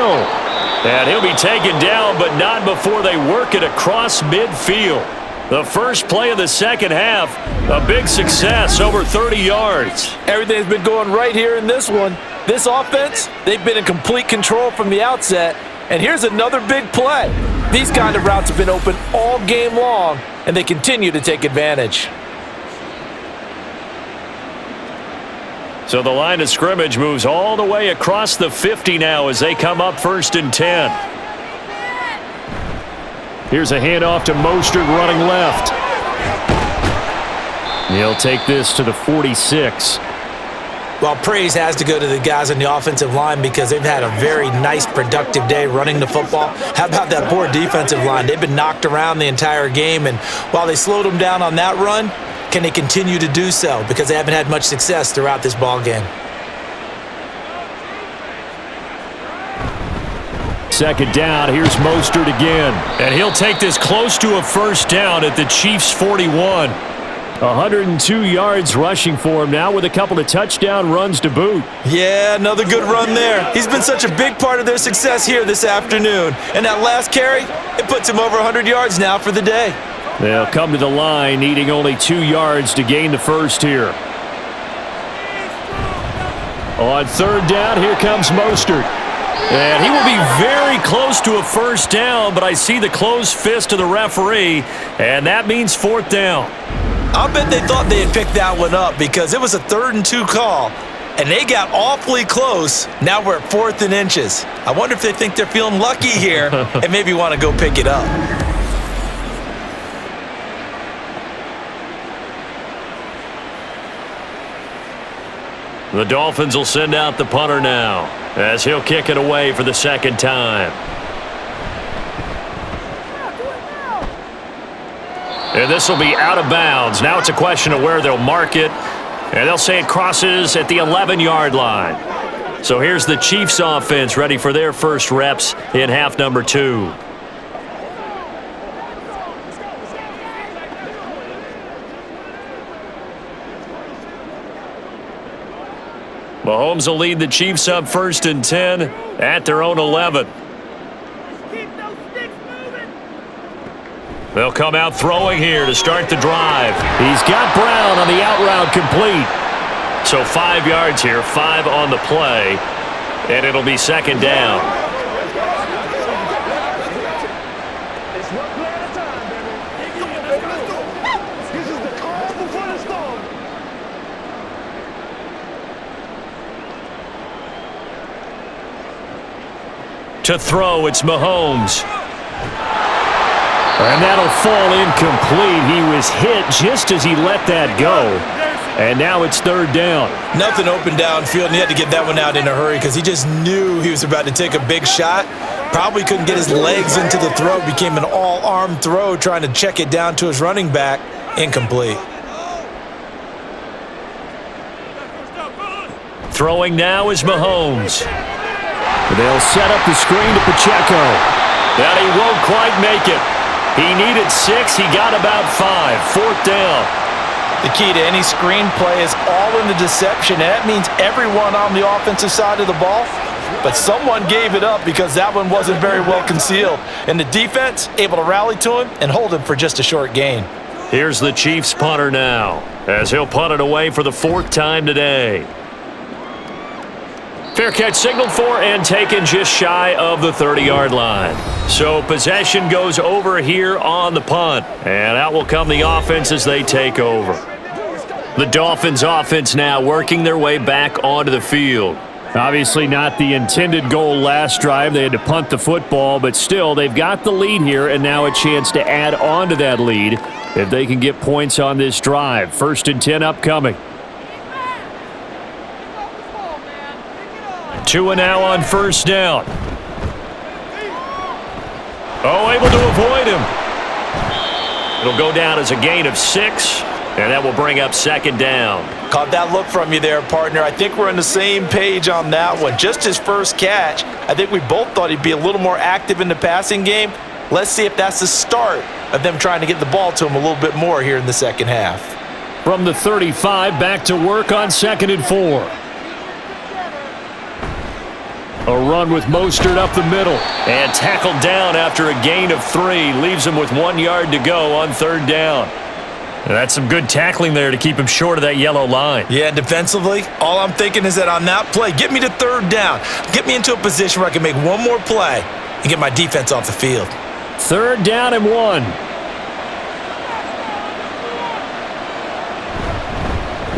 And he'll be taken down, but not before they work it across midfield. The first play of the second half, a big success, over 30 yards. Everything's been going right here in this one. This offense, they've been in complete control from the outset. And here's another big play. These kind of routes have been open all game long, and they continue to take advantage. So the line of scrimmage moves all the way across the 50 now as they come up 1st and 10. Here's a handoff to Mostert running left. He'll take this to the 46. Well, praise has to go to the guys on the offensive line because they've had a very nice, productive day running the football. How about that poor defensive line? They've been knocked around the entire game, and while they slowed them down on that run, can they continue to do so? Because they haven't had much success throughout this ball game. Second down, here's Mostert again. And he'll take this close to a 1st down at the Chiefs' 41. 102 yards rushing for him now with a couple of touchdown runs to boot. Yeah, another good run there. He's been such a big part of their success here this afternoon. And that last carry, it puts him over 100 yards now for the day. They'll come to the line, needing only 2 yards to gain the first here. On 3rd down, here comes Mostert. And he will be very close to a 1st down, but I see the closed fist of the referee, and that means 4th down. I bet they thought they had picked that one up because it was a 3rd and 2 call, and they got awfully close. Now we're at 4th and inches. I wonder if they think they're feeling lucky here and maybe want to go pick it up. The Dolphins will send out the punter now as he'll kick it away for the 2nd time. And this will be out of bounds. Now it's a question of where they'll mark it. And they'll say it crosses at the 11-yard line. So here's the Chiefs offense ready for their first reps in half number 2. Mahomes will lead the Chiefs up 1st and 10 at their own 11. They'll come out throwing here to start the drive. He's got Brown on the out route complete. So 5 yards here, 5 on the play, and it'll be 2nd down. To throw, it's Mahomes. And that'll fall incomplete. He was hit just as he let that go. And now it's 3rd down. Nothing open downfield, and he had to get that one out in a hurry because he just knew he was about to take a big shot. Probably couldn't get his legs into the throw. Became an all-arm throw trying to check it down to his running back. Incomplete. Throwing now is Mahomes. They'll set up the screen to Pacheco. That he won't quite make it. He needed 6. He got about 5. 4th down. The key to any screen play is all in the deception. And that means everyone on the offensive side of the ball. But someone gave it up because that one wasn't very well concealed. And the defense able to rally to him and hold him for just a short gain. Here's the Chiefs punter now as he'll punt it away for the 4th time today. Fair catch signaled for and taken just shy of the 30-yard line. So possession goes over here on the punt. And out will come the offense as they take over. The Dolphins offense now working their way back onto the field. Obviously not the intended goal last drive. They had to punt the football, but still they've got the lead here and now a chance to add on to that lead if they can get points on this drive. 1st and 10 upcoming. Tua now on 1st down. Oh, able to avoid him. It'll go down as a gain of 6. And that will bring up second down. Caught that look from you there, partner. I think we're on the same page on that one. Just his first catch, I think we both thought he'd be a little more active in the passing game. Let's see if that's the start of them trying to get the ball to him a little bit more here in the second half. From the 35, back to work on 2nd and 4. A run with Mostert up the middle. And tackled down after a gain of 3. Leaves him with 1 yard to go on 3rd down. That's some good tackling there to keep him short of that yellow line. Yeah, defensively, all I'm thinking is that on that play, get me to 3rd down. Get me into a position where I can make one more play and get my defense off the field. 3rd down and 1.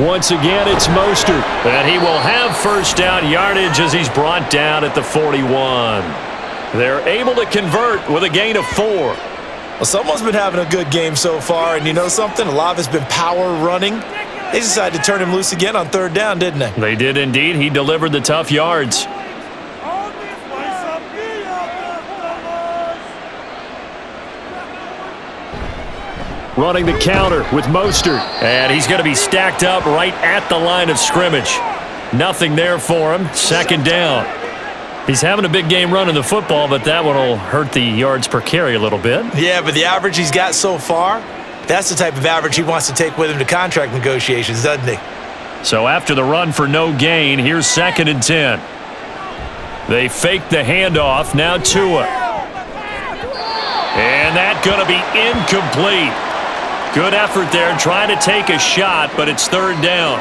Once again, it's Mostert. And he will have first down yardage as he's brought down at the 41. They're able to convert with a gain of 4. Well, someone's been having a good game so far, and you know something? A lot of it's been power running. They decided to turn him loose again on 3rd down, didn't they? They did indeed. He delivered the tough yards. Running the counter with Mostert. And he's going to be stacked up right at the line of scrimmage. Nothing there for him. 2nd down. He's having a big game running the football, but that one will hurt the yards per carry a little bit. Yeah, but the average he's got so far, that's the type of average he wants to take with him to contract negotiations, doesn't he? So after the run for no gain, here's 2nd and 10. They fake the handoff. Now Tua. And that's going to be incomplete. Good effort there trying to take a shot, but it's 3rd down.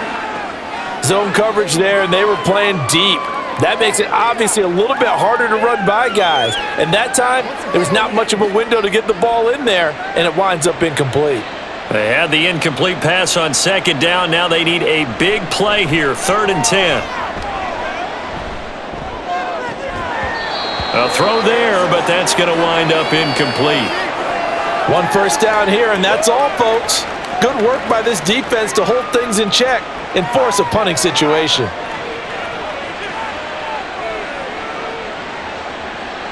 Zone coverage there, and they were playing deep. That makes it obviously a little bit harder to run by guys. And that time, there was not much of a window to get the ball in there, and it winds up incomplete. They had the incomplete pass on 2nd down. Now they need a big play here, 3rd and 10. A throw there, but that's going to wind up incomplete. 1 first down here, and that's all, folks. Good work by this defense to hold things in check and force a punting situation.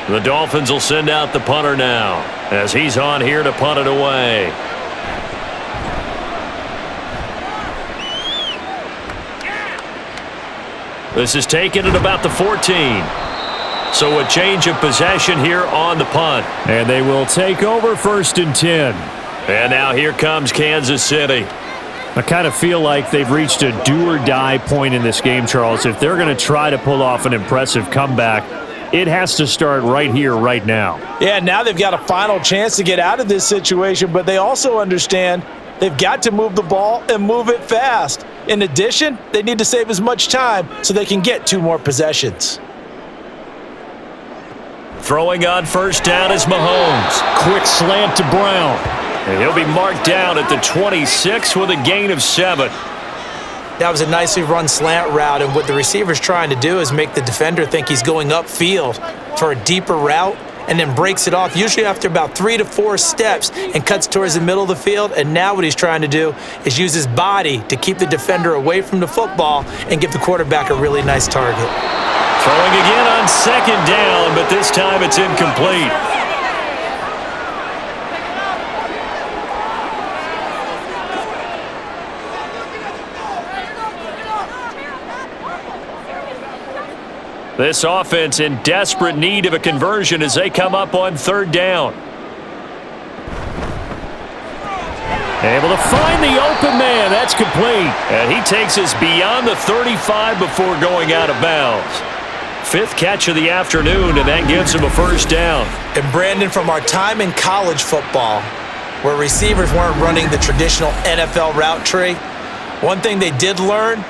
The Dolphins will send out the punter now as he's on here to punt it away. This is taken at about the 14. So a change of possession here on the punt. And they will take over 1st and 10. And now here comes Kansas City. I kind of feel like they've reached a do-or-die point in this game, Charles. If they're going to try to pull off an impressive comeback, it has to start right here, right now. Yeah, now they've got a final chance to get out of this situation, but they also understand they've got to move the ball and move it fast. In addition, they need to save as much time so they can get 2 more possessions. Throwing on 1st down is Mahomes. Quick slant to Brown. And he'll be marked down at the 26 with a gain of 7. That was a nicely run slant route, and what the receiver's trying to do is make the defender think he's going upfield for a deeper route and then breaks it off, usually after about 3 to 4 steps, and cuts towards the middle of the field. And now what he's trying to do is use his body to keep the defender away from the football and give the quarterback a really nice target. Throwing again on 2nd down, but this time it's incomplete. This offense in desperate need of a conversion as they come up on 3rd down. Able to find the open man. That's complete. And he takes us beyond the 35 before going out of bounds. 5th catch of the afternoon, and that gives him a 1st down. And Brandon, from our time in college football, where receivers weren't running the traditional NFL route tree, one thing they did learn,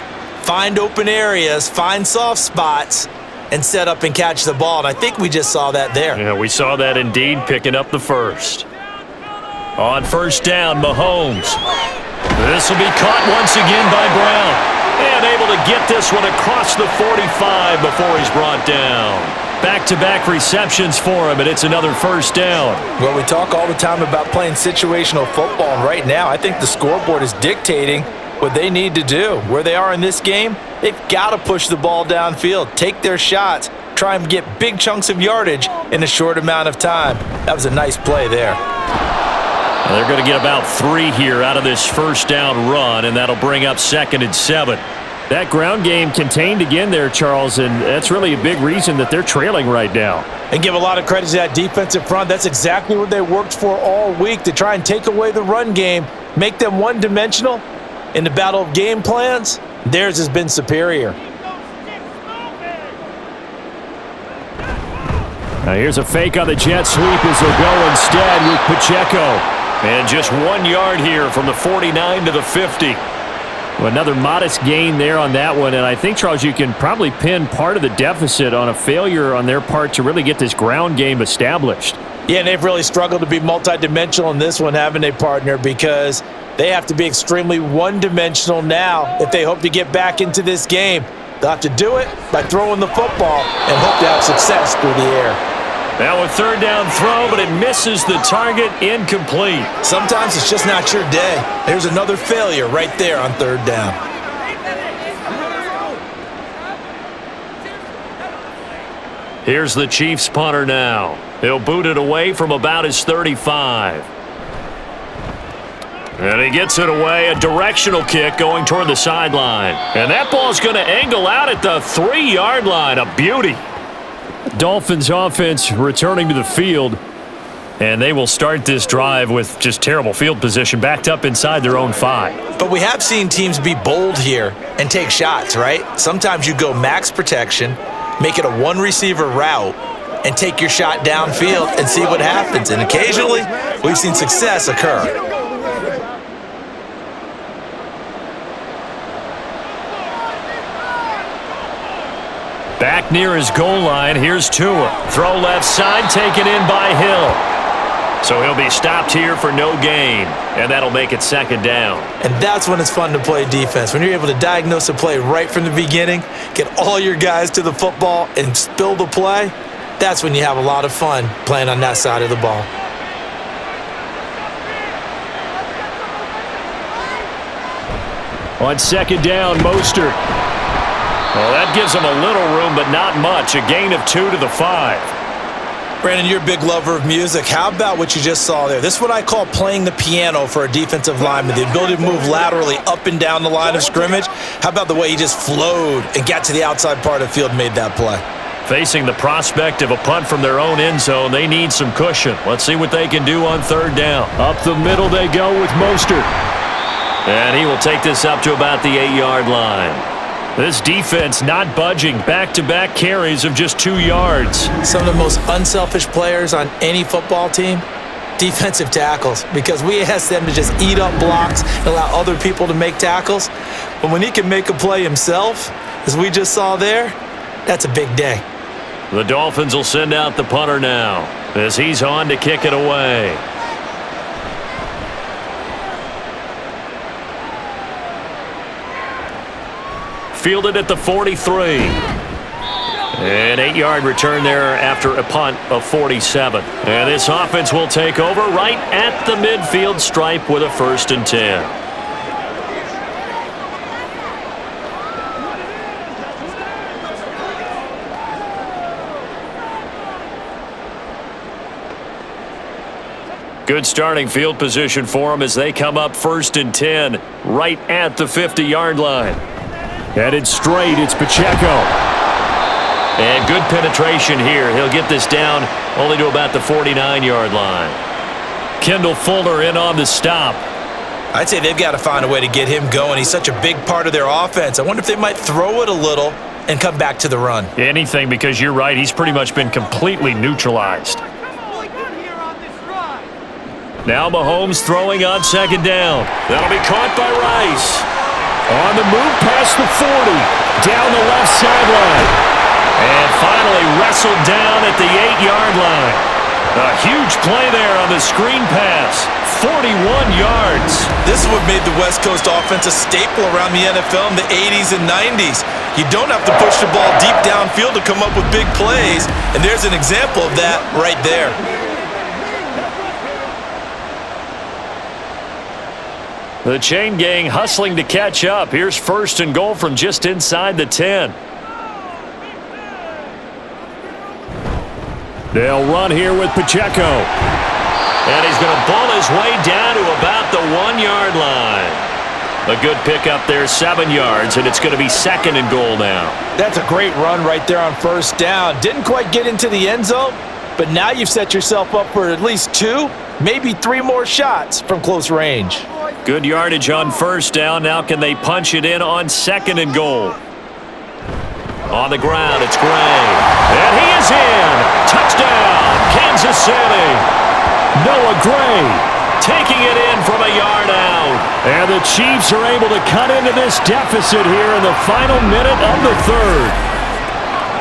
find open areas, find soft spots, and set up and catch the ball. And I think we just saw that there. Yeah, we saw that indeed, picking up the 1st. On 1st down, Mahomes. This will be caught once again by Brown. And able to get this one across the 45 before he's brought down. Back-to-back receptions for him, and it's another 1st down. Well, we talk all the time about playing situational football, and right now I think the scoreboard is dictating what they need to do. Where they are in this game, they've got to push the ball downfield, take their shots, try and get big chunks of yardage in a short amount of time. That was a nice play there. They're going to get about 3 here out of this first down run, and that'll bring up 2nd and 7. That ground game contained again there, Charles, and that's really a big reason that they're trailing right now. And give a lot of credit to that defensive front. That's exactly what they worked for all week, to try and take away the run game, make them one-dimensional. In the battle of game plans, theirs has been superior. Now here's a fake on the jet sweep as they'll go instead with Pacheco. And just 1 yard here from the 49 to the 50. Well, another modest gain there on that one, and I think, Charles, you can probably pin part of the deficit on a failure on their part to really get this ground game established. Yeah, and they've really struggled to be multidimensional in this one, haven't they, partner? Because they have to be extremely one-dimensional now if they hope to get back into this game. They'll have to do it by throwing the football and hope to have success through the air. Now a 3rd down throw, but it misses the target, incomplete. Sometimes it's just not your day. There's another failure right there on 3rd down. Here's the Chiefs punter now. He'll boot it away from about his 35. And he gets it away, a directional kick going toward the sideline. And that ball's going to angle out at the 3-yard line, a beauty. Dolphins offense returning to the field, and they will start this drive with just terrible field position, backed up inside their own 5. But we have seen teams be bold here and take shots, right? Sometimes you go max protection, make it a one-receiver route, and take your shot downfield and see what happens. And occasionally, we've seen success occur. Back near his goal line, here's Tua. Throw left side, taken in by Hill. So he'll be stopped here for no gain, and that'll make it 2nd down. And that's when it's fun to play defense. When you're able to diagnose a play right from the beginning, get all your guys to the football and spill the play, that's when you have a lot of fun playing on that side of the ball. On 2nd down, Mostert. Well, that gives them a little room, but not much. A gain of 2 to the 5. Brandon, you're a big lover of music. How about what you just saw there? This is what I call playing the piano for a defensive lineman, the ability to move laterally up and down the line of scrimmage. How about the way he just flowed and got to the outside part of the field and made that play? Facing the prospect of a punt from their own end zone, they need some cushion. Let's see what they can do on 3rd down. Up the middle they go with Mostert. And he will take this up to about the 8-yard line. This defense not budging. Back-to-back carries of just 2 yards. Some of the most unselfish players on any football team, defensive tackles, because we ask them to just eat up blocks and allow other people to make tackles. But when he can make a play himself, as we just saw there, that's a big day. The Dolphins will send out the punter now as he's on to kick it away. Fielded at the 43. An 8-yard return there after a punt of 47. And this offense will take over right at the midfield stripe with a 1st and 10. Good starting field position for them as they come up 1st and 10 right at the 50-yard line. Headed straight, it's Pacheco. And good penetration here. He'll get this down only to about the 49-yard line. Kendall Fuller in on the stop. I'd say they've got to find a way to get him going. He's such a big part of their offense. I wonder if they might throw it a little and come back to the run. Anything, because you're right. He's pretty much been completely neutralized. Now Mahomes throwing on 2nd down. That'll be caught by Rice. On the move past the 40, down the left sideline. And finally wrestled down at the 8-yard line. A huge play there on the screen pass. 41 yards. This is what made the West Coast offense a staple around the NFL in the 80s and 90s. You don't have to push the ball deep downfield to come up with big plays, and there's an example of that right there. The chain gang hustling to catch up. Here's 1st and goal from just inside the 10. They'll run here with Pacheco. And he's going to ball his his way down to about the 1-yard line. A good pickup there, 7 yards, and it's going to be 2nd and goal now. That's a great run right there on first down. Didn't quite get into the end zone, but now you've set yourself up for at least 2, maybe 3 more shots from close range. Good yardage on first down. Now can they punch it in on 2nd and goal? On the ground, it's Gray. And he is in. Touchdown, Kansas City. Noah Gray taking it in from a yard out. And the Chiefs are able to cut into this deficit here in the final minute of the third.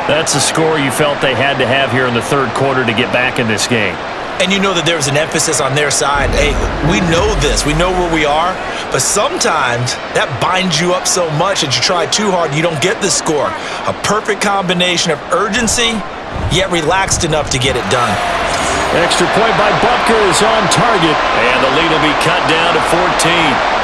That's a score you felt they had to have here in the third quarter to get back in this game. And you know that there was an emphasis on their side. Hey, we know this. We know where we are. But sometimes that binds you up so much that you try too hard, you don't get the score. A perfect combination of urgency, yet relaxed enough to get it done. Extra point by Butker is on target. And the lead will be cut down to 14.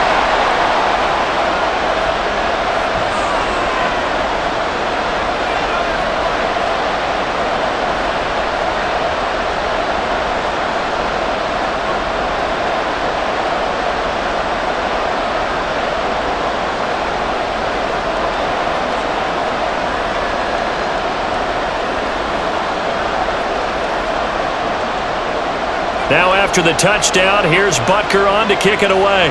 Now after the touchdown, here's Butker on to kick it away.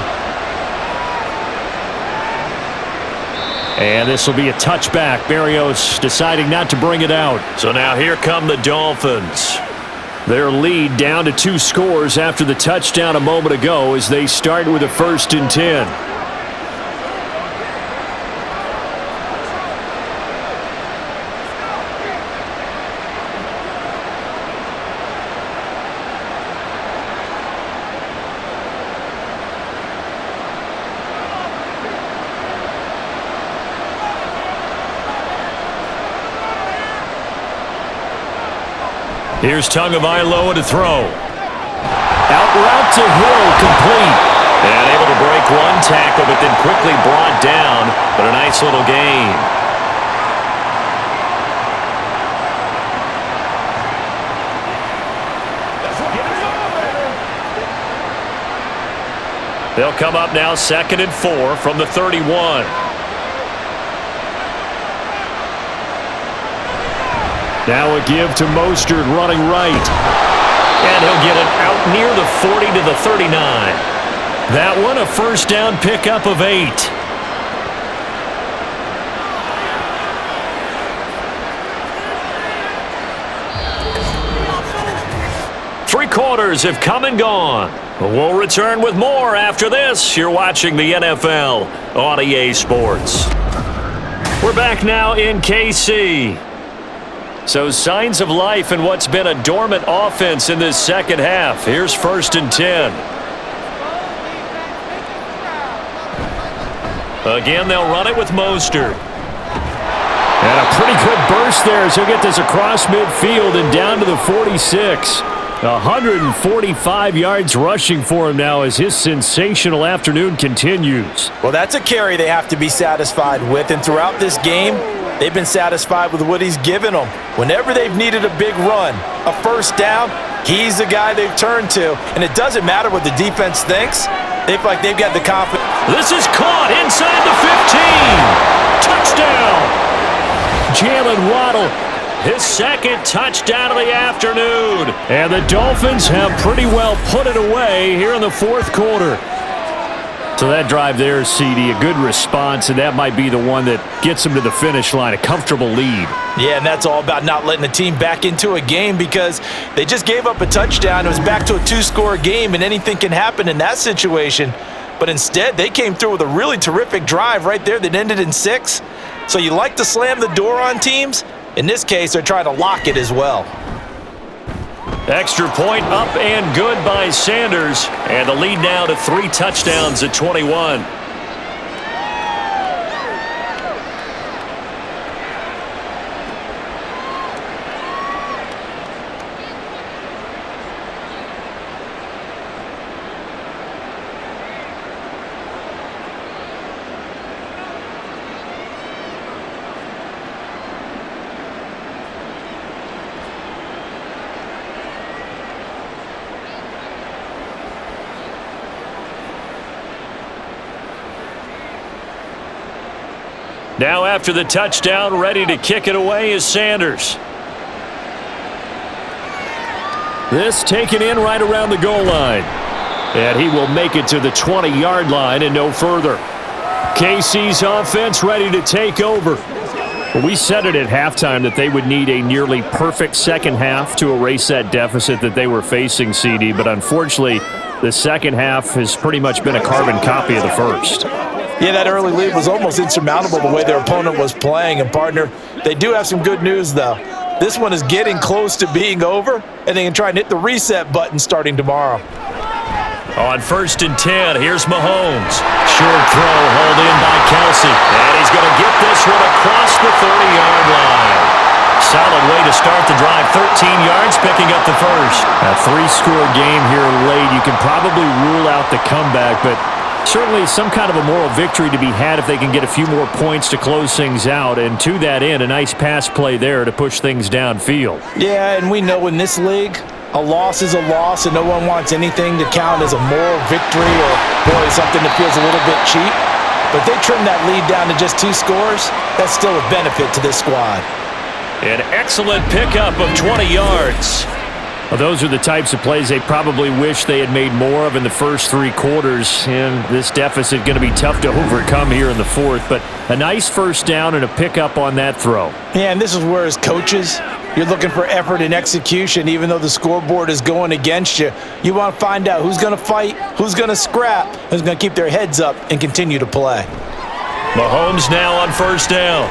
And this will be a touchback. Barrios deciding not to bring it out. So now here come the Dolphins. Their lead down to 2 scores after the touchdown a moment ago as they start with a 1st and 10. Here's Tagovailoa to throw. Out route to Hill, complete. And able to break 1 tackle, but then quickly brought down. But a nice little gain. They'll come up now 2nd and 4 from the 31. Now a give to Mostert running right. And he'll get it out near the 40 to the 39. That one a first down pickup of 8. Three quarters have come and gone. We'll return with more after this. You're watching the NFL on EA Sports. We're back now in KC. So signs of life in what's been a dormant offense in this second half. Here's 1st and 10. Again, they'll run it with Mostert. And a pretty good burst there as he'll get this across midfield and down to the 46. 145 yards rushing for him now as his sensational afternoon continues. Well, that's a carry they have to be satisfied with, and throughout this game, they've been satisfied with what he's given them. Whenever they've needed a big run, a first down, he's the guy they've turned to. And it doesn't matter what the defense thinks. They feel like they've got the confidence. This is caught inside the 15. Touchdown. Jalen Waddle, his 2nd touchdown of the afternoon. And the Dolphins have pretty well put it away here in the 4th quarter. So that drive there, CD, a good response, and that might be the one that gets them to the finish line, a comfortable lead. Yeah, and that's all about not letting the team back into a game because they just gave up a touchdown. It was back to a 2-score game, and anything can happen in that situation. But instead, they came through with a really terrific drive right there that ended in 6. So you like to slam the door on teams. In this case, they're trying to lock it as well. Extra point up and good by Sanders. And the lead now to 3 touchdowns at 21. Now after the touchdown, ready to kick it away is Sanders. This taken in right around the goal line. And he will make it to the 20-yard line and no further. KC's offense ready to take over. Well, we said it at halftime that they would need a nearly perfect second half to erase that deficit that they were facing, CD. But unfortunately, the second half has pretty much been a carbon copy of the first. Yeah, that early lead was almost insurmountable the way their opponent was playing. And, partner, they do have some good news, though. This one is getting close to being over, and they can try and hit the reset button starting tomorrow. On 1st and 10, here's Mahomes. Short throw hauled in by Kelsey. And he's going to get this one across the 30-yard line. Solid way to start the drive. 13 yards, picking up the first. A 3-score game here late. You can probably rule out the comeback, but certainly some kind of a moral victory to be had if they can get a few more points to close things out. And to that end, a nice pass play there to push things downfield. Yeah, and we know in this league, a loss is a loss, and no one wants anything to count as a moral victory or, boy, something that feels a little bit cheap. But they trim that lead down to just 2 scores. That's still a benefit to this squad. An excellent pickup of 20 yards. Well, those are the types of plays they probably wish they had made more of in the first 3 quarters, and this deficit going to be tough to overcome here in the fourth. But a nice first down and a pickup on that throw. Yeah, and this is where, as coaches, you're looking for effort and execution. Even though the scoreboard is going against you, you want to find out who's going to fight, who's going to scrap, who's going to keep their heads up and continue to play. Mahomes now on 1st down.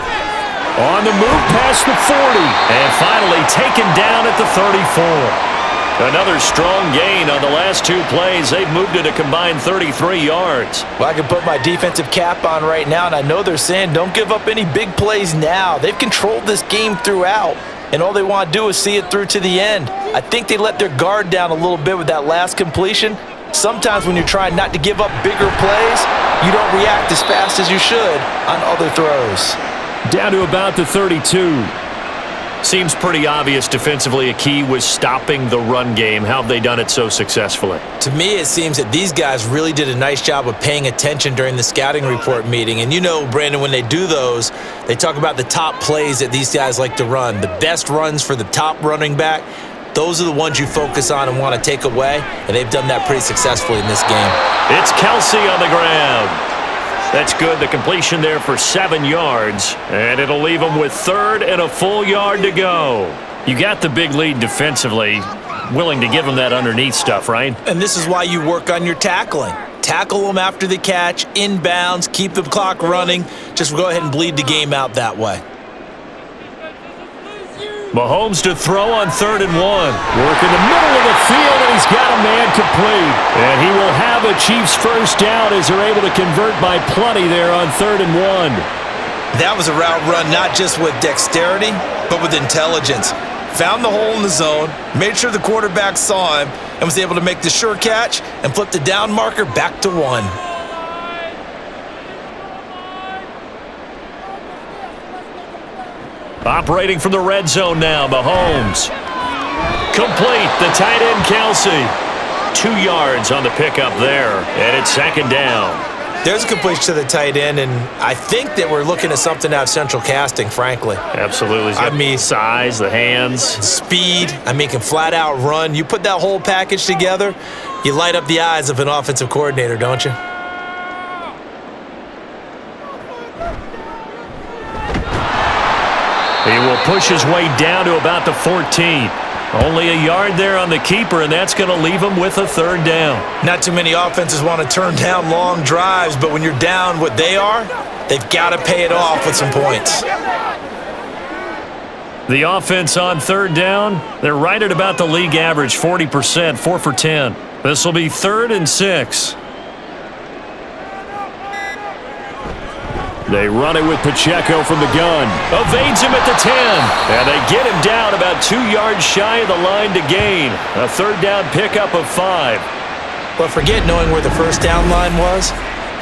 On the move past the 40, and finally taken down at the 34. Another strong gain on the last 2 plays. They've moved it a combined 33 yards. Well, I can put my defensive cap on right now, and I know they're saying don't give up any big plays now. They've controlled this game throughout, and all they want to do is see it through to the end. I think they let their guard down a little bit with that last completion. Sometimes when you're trying not to give up bigger plays, you don't react as fast as you should on other throws. Down to about the 32. Seems pretty obvious defensively a key was stopping the run game. How have they done it so successfully? To me, it seems that these guys really did a nice job of paying attention during the scouting report meeting. And you know, Brandon, when they do those, they talk about the top plays that these guys like to run. The best runs for the top running back, those are the ones you focus on and want to take away. And they've done that pretty successfully in this game. It's Kelsey on the ground. That's good. The completion there for 7 yards, and it'll leave them with 3rd and a full yard to go. You got the big lead defensively, willing to give them that underneath stuff, right? And this is why you work on your tackling. Tackle them after the catch, inbounds, keep the clock running. Just go ahead and bleed the game out that way. Mahomes to throw on 3rd and 1. Work in the middle of the field, and he's got a man complete. And he will have a Chiefs first down as they're able to convert by plenty there on 3rd and 1. That was a route run not just with dexterity, but with intelligence. Found the hole in the zone, made sure the quarterback saw him, and was able to make the sure catch and flip the down marker back to 1. Operating from the red zone now, Mahomes. Complete, the tight end Kelsey. 2 yards on the pickup there, and it's 2nd down. There's a completion to the tight end, and I think that we're looking at something out of central casting, frankly. Absolutely. I mean, size, the hands. Speed. I mean, can flat out run. You put that whole package together, you light up the eyes of an offensive coordinator, don't you? He will push his way down to about the 14. Only a yard there on the keeper, and that's going to leave him with a 3rd down. Not too many offenses want to turn down long drives, but when you're down what they are, they've got to pay it off with some points. The offense on 3rd down, they're right at about the league average, 40%, 4 for 10. This will be 3rd and 6. They run it with Pacheco from the gun. Evades him at the 10. And they get him down about 2 yards shy of the line to gain. A 3rd down pickup of 5. But forget knowing where the first down line was.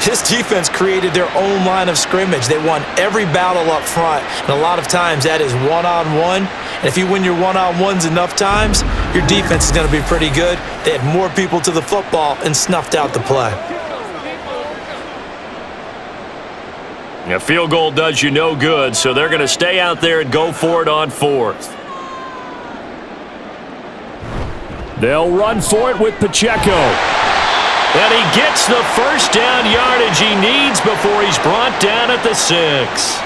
This defense created their own line of scrimmage. They won every battle up front. And a lot of times that is one-on-one. And if you win your one-on-ones enough times, your defense is going to be pretty good. They had more people to the football and snuffed out the play. A field goal does you no good, so they're going to stay out there and go for it on 4th. They'll run for it with Pacheco. And he gets the first down yardage he needs before he's brought down at the 6.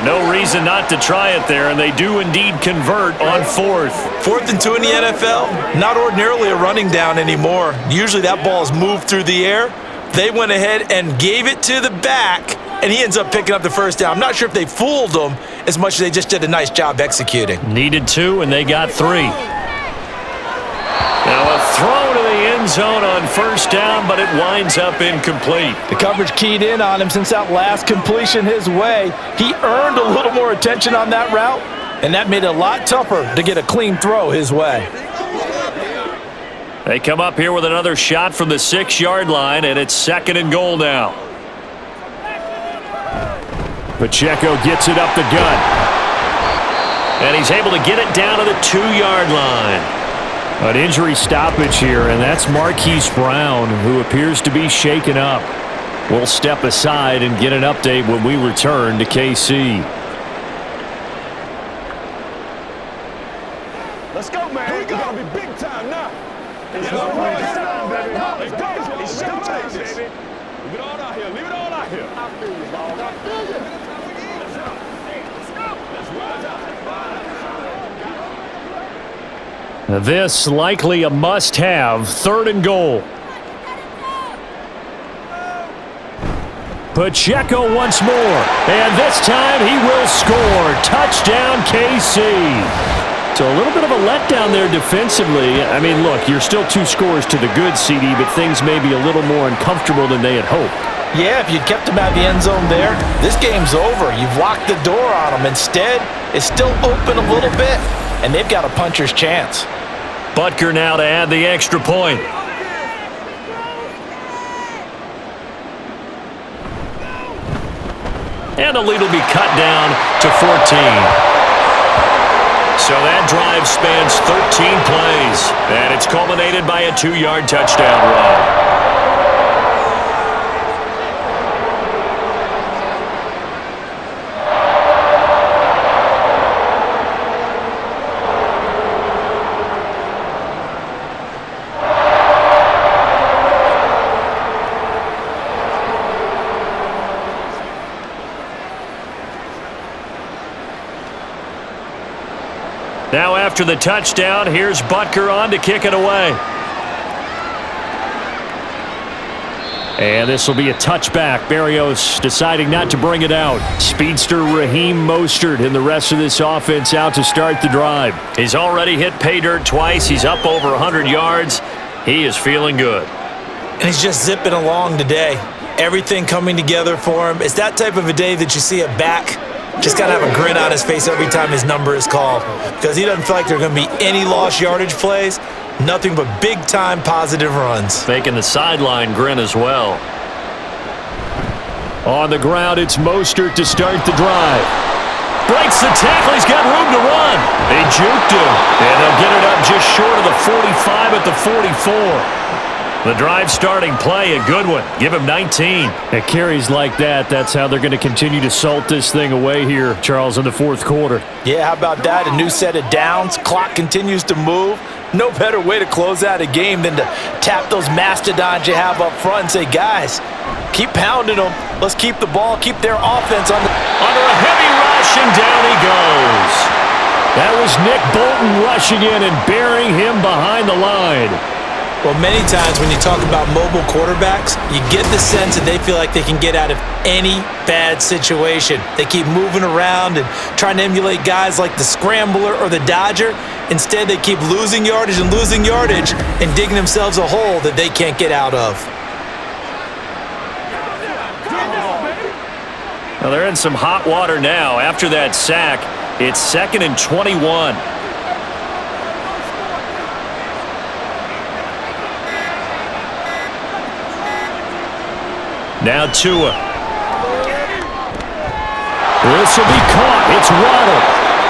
No reason not to try it there, and they do indeed convert on 4th. 4th and 2 in the NFL, not ordinarily a running down anymore. Usually that ball is moved through the air. They went ahead and gave it to the back, and he ends up picking up the first down. I'm not sure if they fooled him as much as they just did a nice job executing. Needed 2, and they got 3. Now a throw to the end zone on first down, but it winds up incomplete. The coverage keyed in on him since that last completion his way. He earned a little more attention on that route, and that made it a lot tougher to get a clean throw his way. They come up here with another shot from the 6-yard line, and it's 2nd and goal now. Pacheco gets it up the gut. And he's able to get it down to the 2-yard line. An injury stoppage here, and that's Marquise Brown, who appears to be shaken up. We'll step aside and get an update when we return to KC. Let's go, man. Here we go. It's gonna be big time now. Let's go, baby. Let's go. It's showtime, baby. Leave it all out here. Leave it all out here. I feel you, dog. I feel you. Let's go. Let's go. Let's rise up. This likely a must-have, 3rd and goal. Pacheco once more, and this time he will score. Touchdown, KC. So a little bit of a letdown there defensively. I mean, look, you're still 2 scores to the good, CD, but things may be a little more uncomfortable than they had hoped. Yeah, if you'd kept him out of the end zone there, this game's over. You've locked the door on him. Instead, it's still open a little bit, and they've got a puncher's chance. Butker now to add the extra point. And the lead will be cut down to 14. So that drive spans 13 plays, and it's culminated by a 2-yard touchdown run. Now after the touchdown, here's Butker on to kick it away. And this will be a touchback. Barrios deciding not to bring it out. Speedster Raheem Mostert and the rest of this offense out to start the drive. He's already hit pay dirt twice. He's up over 100 yards. He is feeling good. And he's just zipping along today. Everything coming together for him. It's that type of a day that you see a back just got to have a grin on his face every time his number is called, because he doesn't feel like there are going to be any lost yardage plays, nothing but big-time positive runs. Making the sideline grin as well. On the ground, it's Mostert to start the drive. Breaks the tackle. He's got room to run. They juked him, and they'll get it up just short of the 45 at the 44. The drive starting play, a good one. Give him 19. At carries like that, that's how they're going to continue to salt this thing away here, Charles, in the 4th quarter. Yeah, how about that? A new set of downs. Clock continues to move. No better way to close out a game than to tap those mastodons you have up front and say, guys, keep pounding them. Let's keep the ball, keep their offense under a heavy rush, and down he goes. That was Nick Bolton rushing in and burying him behind the line. Well, many times when you talk about mobile quarterbacks, you get the sense that they feel like they can get out of any bad situation. They keep moving around and trying to emulate guys like the Scrambler or the Dodger. Instead, they keep losing yardage and digging themselves a hole that they can't get out of. Well, they're in some hot water now. After that sack, it's 2nd and 21. Now Tua. This will be caught. It's Waddle.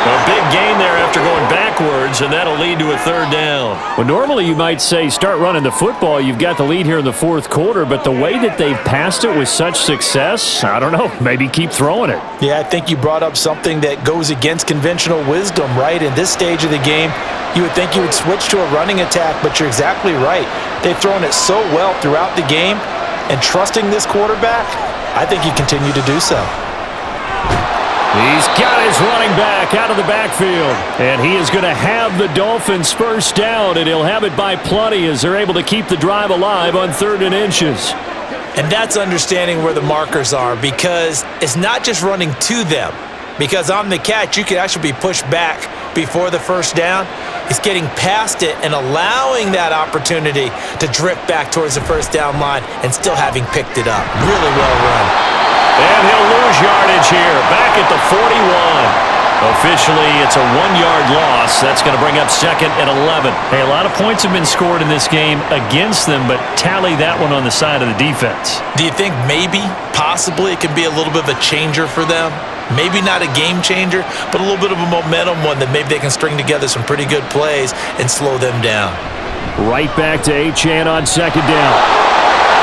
A big gain there after going backwards, and that'll lead to a third down. Well, normally you might say start running the football. You've got the lead here in the fourth quarter, but the way that they've passed it with such success, I don't know, maybe keep throwing it. Yeah, I think you brought up something that goes against conventional wisdom, right? In this stage of the game, you would think you would switch to a running attack, but you're exactly right. They've thrown it so well throughout the game, and trusting this quarterback, I think you continue to do so. He's got his running back out of the backfield, and he is going to have the Dolphins first down, and he'll have it by plenty as they're able to keep the drive alive on 3rd and inches. And that's understanding where the markers are, because it's not just running to them. Because on the catch, you could actually be pushed back before the first down. It's getting past it and allowing that opportunity to drift back towards the first down line and still having picked it up. Really well run. And he'll lose yardage here, back at the 41. Officially, it's a 1-yard loss. That's going to bring up 2nd and 11. Hey, a lot of points have been scored in this game against them, but tally that one on the side of the defense. Do you think maybe, possibly, it could be a little bit of a changer for them? Maybe not a game changer, but a little bit of a momentum one that maybe they can string together some pretty good plays and slow them down. Right back to Achane on 2nd down.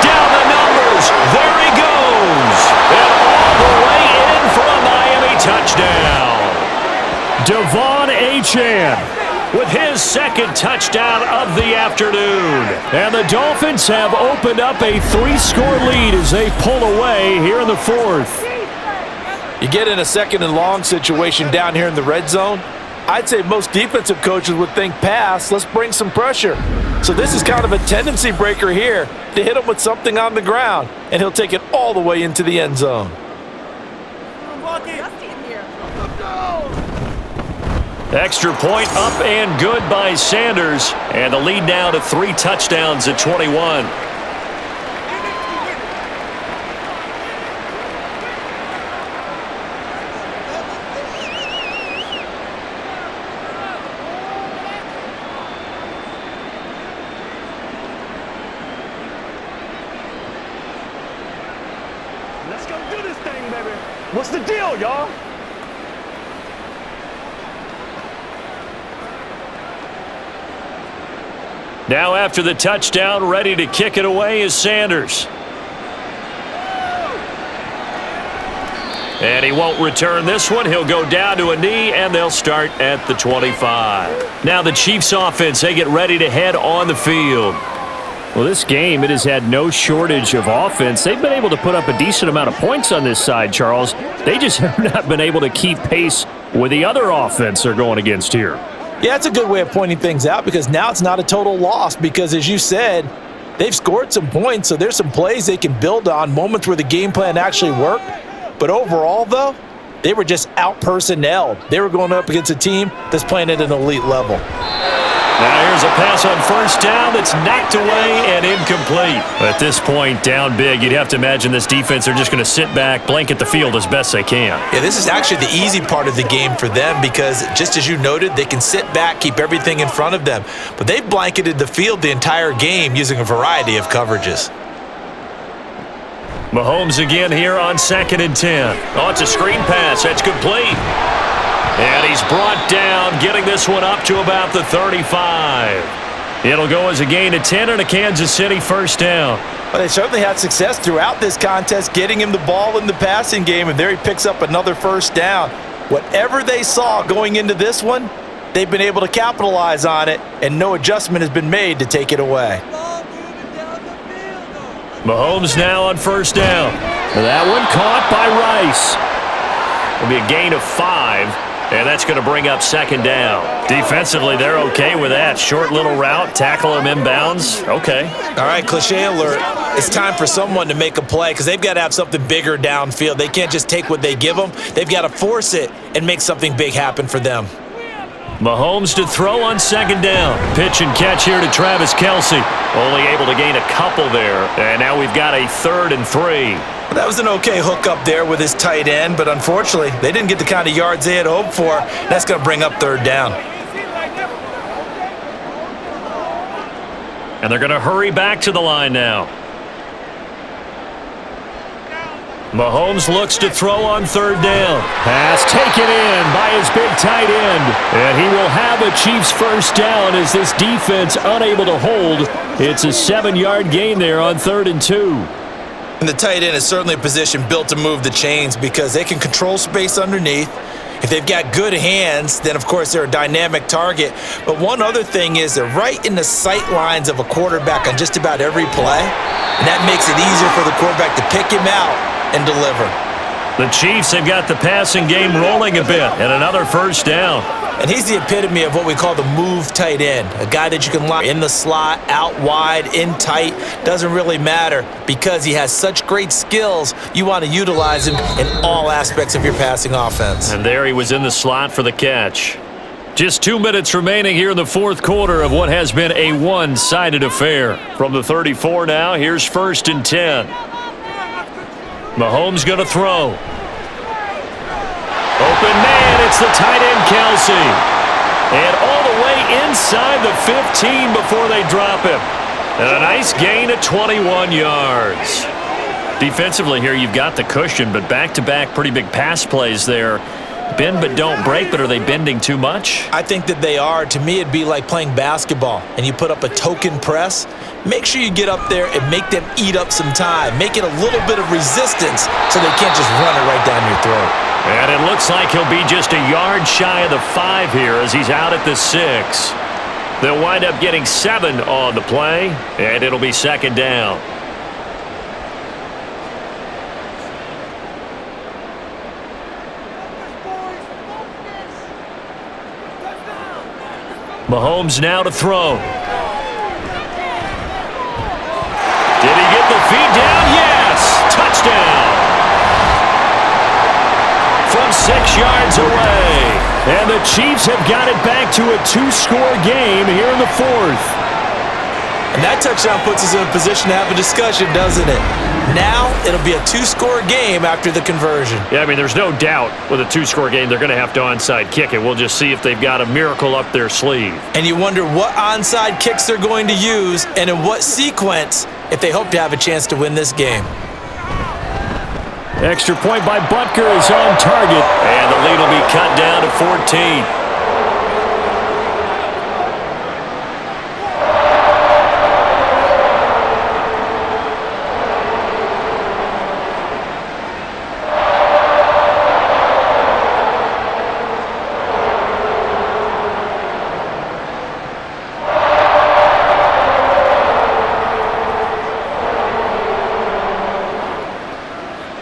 Down the numbers. There he goes. And all the way in for a Miami touchdown. Devon Achane with his 2nd touchdown of the afternoon. And the Dolphins have opened up a 3-score lead as they pull away here in the 4th. You get in a 2nd and long situation down here in the red zone, I'd say most defensive coaches would think pass, let's bring some pressure. So this is kind of a tendency breaker here to hit him with something on the ground, and he'll take it all the way into the end zone. Extra point up and good by Sanders. And the lead now to 3 touchdowns at 21. Let's go do this thing, baby. What's the deal, y'all? Now after the touchdown, ready to kick it away is Sanders. And he won't return this one. He'll go down to a knee, and they'll start at the 25. Now the Chiefs offense, they get ready to head on the field. Well, this game, it has had no shortage of offense. They've been able to put up a decent amount of points on this side, Charles. They just have not been able to keep pace with the other offense they're going against here. Yeah, that's a good way of pointing things out, because now it's not a total loss, because as you said, they've scored some points, so there's some plays they can build on, moments where the game plan actually worked. But overall, though, they were just out-personnelled. They were going up against a team that's playing at an elite level. Now here's a pass on first down that's knocked away and incomplete. At this point, down big, you'd have to imagine this defense, they're just going to sit back, blanket the field as best they can. Yeah, this is actually the easy part of the game for them, because just as you noted, they can sit back, keep everything in front of them. But they've blanketed the field the entire game using a variety of coverages. Mahomes again here on 2nd and 10. Oh, it's a screen pass. That's complete. And he's brought down, getting this one up to about the 35. It'll go as a gain of 10 and a Kansas City first down. Well, they certainly had success throughout this contest, getting him the ball in the passing game, and there he picks up another first down. Whatever they saw going into this one, they've been able to capitalize on it, and no adjustment has been made to take it away. Mahomes now on first down. That one caught by Rice. It'll be a gain of 5. And that's going to bring up 2nd down. Defensively, they're okay with that. Short little route, tackle him inbounds. Okay. All right, cliche alert. It's time for someone to make a play, because they've got to have something bigger downfield. They can't just take what they give them. They've got to force it and make something big happen for them. Mahomes to throw on 2nd down. Pitch and catch here to Travis Kelce. Only able to gain a couple there. And now we've got a 3rd and 3. That was an okay hookup there with his tight end, but unfortunately, they didn't get the kind of yards they had hoped for. That's going to bring up 3rd down. And they're going to hurry back to the line now. Mahomes looks to throw on third down. Pass taken in by his big tight end. And he will have a Chiefs first down as this defense unable to hold. It's a 7-yard gain there on 3rd and 2. And the tight end is certainly a position built to move the chains because they can control space underneath. If they've got good hands, then of course they're a dynamic target. But one other thing is they're right in the sight lines of a quarterback on just about every play. And that makes it easier for the quarterback to pick him out and deliver. The Chiefs have got the passing game rolling a bit and another first down. And he's the epitome of what we call the move tight end, a guy that you can line in the slot, out wide, in tight. Doesn't really matter because he has such great skills. You want to utilize him in all aspects of your passing offense. And there he was in the slot for the catch. Just 2 minutes remaining here in the fourth quarter of what has been a one-sided affair. From the 34 now, here's 1st and 10. Mahomes going to throw. Open man, it's the tight end, Kelsey. And all the way inside the 15 before they drop him. And a nice gain of 21 yards. Defensively here, you've got the cushion, but back-to-back pretty big pass plays there. Bend but don't break, but are they bending too much? I think that they are. To me, it'd be like playing basketball, and you put up a token press. Make sure you get up there and make them eat up some time. Make it a little bit of resistance so they can't just run it right down your throat. And it looks like he'll be just a yard shy of the 5 here as he's out at the 6. They'll wind up getting 7 on the play, and it'll be 2nd down. Mahomes now to throw. Did he get the feed down? Yes! Touchdown! From 6 yards away. And the Chiefs have got it back to a 2-score game here in the 4th. And that touchdown puts us in a position to have a discussion, doesn't it? Now it'll be a 2-score game after the conversion. Yeah, I mean, there's no doubt with a 2-score game they're going to have to onside kick it. We'll just see if they've got a miracle up their sleeve. And you wonder what onside kicks they're going to use and in what sequence if they hope to have a chance to win this game. Extra point by Butker is on target. And the lead will be cut down to 14.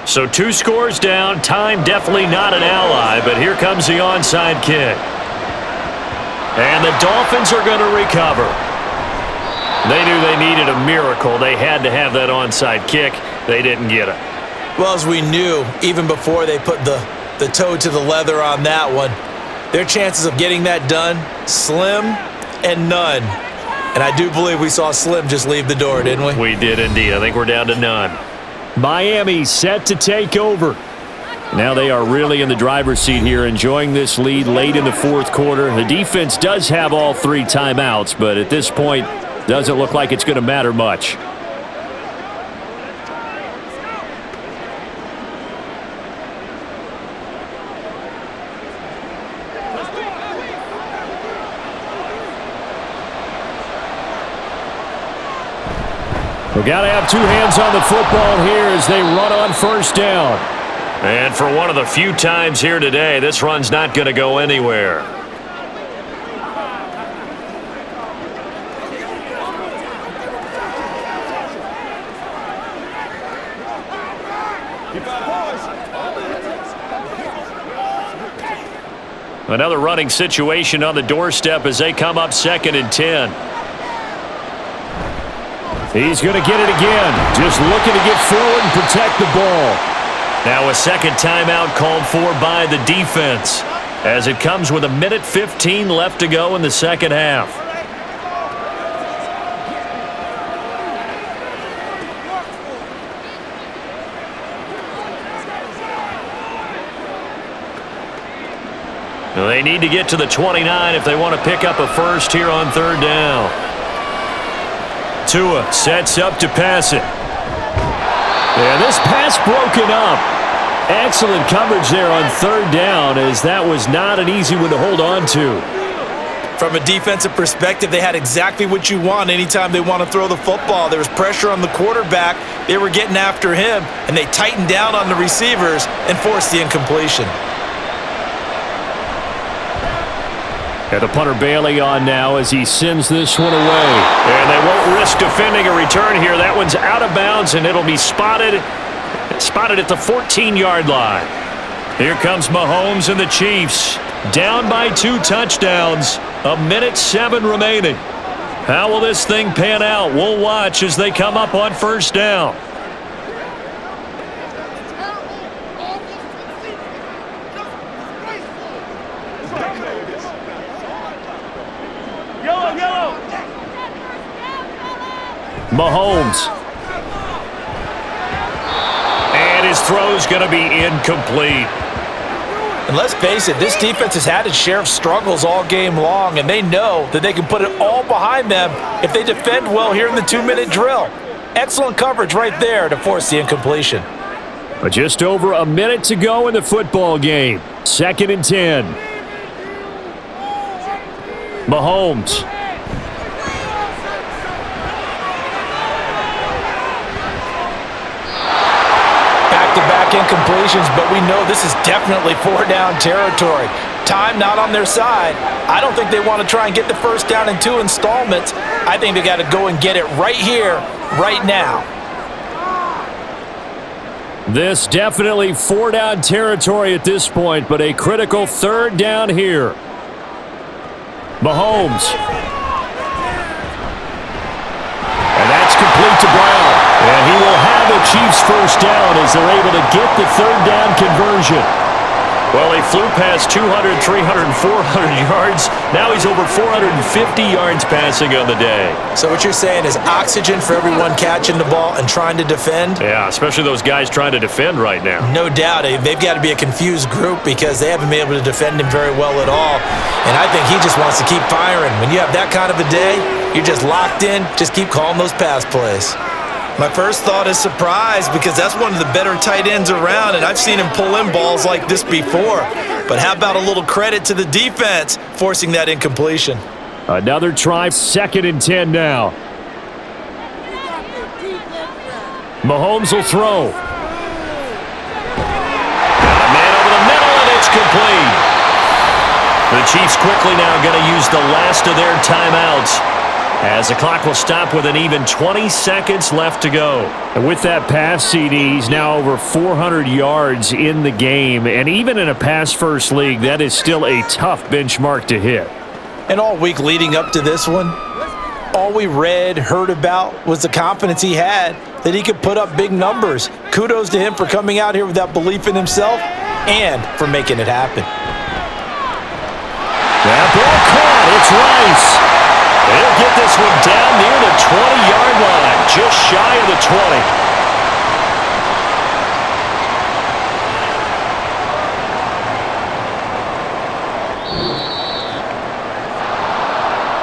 So 2 scores down, time definitely not an ally, but here comes the onside kick. And the Dolphins are going to recover. They knew they needed a miracle. They had to have that onside kick. They didn't get it. Well, as we knew, even before they put the toe to the leather on that one, their chances of getting that done, slim and none. And I do believe we saw Slim just leave the door, didn't we? We did indeed. I think we're down to none. Miami set to take over. Now they are really in the driver's seat here, enjoying this lead late in the 4th quarter. The defense does have all 3 timeouts, but at this point, doesn't look like it's going to matter much. We've got to have 2 hands on the football here as they run on 1st down. And for one of the few times here today, this run's not going to go anywhere. Another running situation on the doorstep as they come up 2nd and 10. He's going to get it again. Just looking to get forward and protect the ball. Now a 2nd timeout called for by the defense as it comes with 1:15 left to go in the 2nd half. They need to get to the 29 if they want to pick up a first here on 3rd down. Tua sets up to pass it. And this pass broken up. Excellent coverage there on third down, as that was not an easy one to hold on to. From a defensive perspective, they had exactly what you want anytime they want to throw the football. There was pressure on the quarterback. They were getting after him, and they tightened down on the receivers and forced the incompletion. And the punter Bailey on now as he sends this one away. And they won't risk defending a return here. That one's out of bounds, and it'll be spotted at the 14-yard line. Here comes Mahomes and the Chiefs. Down by 2 touchdowns. 1:07 remaining. How will this thing pan out? We'll watch as they come up on first down. Mahomes. And his throw's going to be incomplete. And let's face it, this defense has had its share of struggles all game long, and they know that they can put it all behind them if they defend well here in the 2-minute drill. Excellent coverage right there to force the incompletion. But just over a minute to go in the football game. 2nd and 10. Mahomes. Back-to-back incompletions, but we know this is definitely 4-down territory. Time not on their side. I don't think they want to try and get the first down in 2 installments. I think they got to go and get it right here, right now. This definitely 4-down territory at this point, but a critical 3rd down here. Mahomes. And that's complete to Brown. And he will have a Chiefs first down as they're able to get the 3rd down conversion. Well, he flew past 200, 300, and 400 yards. Now he's over 450 yards passing on the day. So what you're saying is oxygen for everyone catching the ball and trying to defend? Yeah, especially those guys trying to defend right now. No doubt. They've got to be a confused group because they haven't been able to defend him very well at all. And I think he just wants to keep firing. When you have that kind of a day, you're just locked in. Just keep calling those pass plays. My first thought is surprise because that's one of the better tight ends around, and I've seen him pull in balls like this before. But how about a little credit to the defense forcing that incompletion? Another try, 2nd and 10 now. Mahomes will throw. A man over the middle, and it's complete. The Chiefs quickly now going to use the last of their timeouts, as the clock will stop with an even 20 seconds left to go. And with that pass, CD, he's now over 400 yards in the game. And even in a pass-first league, that is still a tough benchmark to hit. And all week leading up to this one, all we read, heard about was the confidence he had that he could put up big numbers. Kudos to him for coming out here with that belief in himself and for making it happen. That ball caught. It's Rice. They'll get this one down near the 20-yard line, just shy of the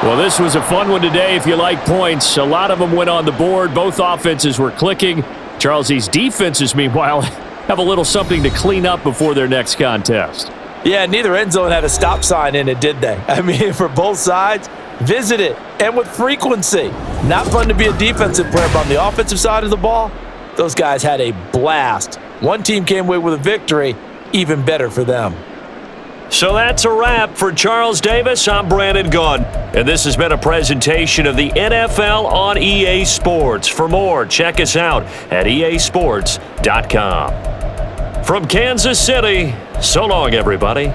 20. Well, this was a fun one today if you like points. A lot of them went on the board. Both offenses were clicking. Charles, these defenses, meanwhile, have a little something to clean up before their next contest. Yeah, neither end zone had a stop sign in it, did they? I mean, for both sides, visit it, and with frequency. Not fun to be a defensive player, but on the offensive side of the ball, those guys had a blast. One team came away with a victory, even better for them. So that's a wrap for Charles Davis. I'm Brandon Gunn, and this has been a presentation of the NFL on EA Sports. For more, check us out at easports.com. From Kansas City, so long, everybody.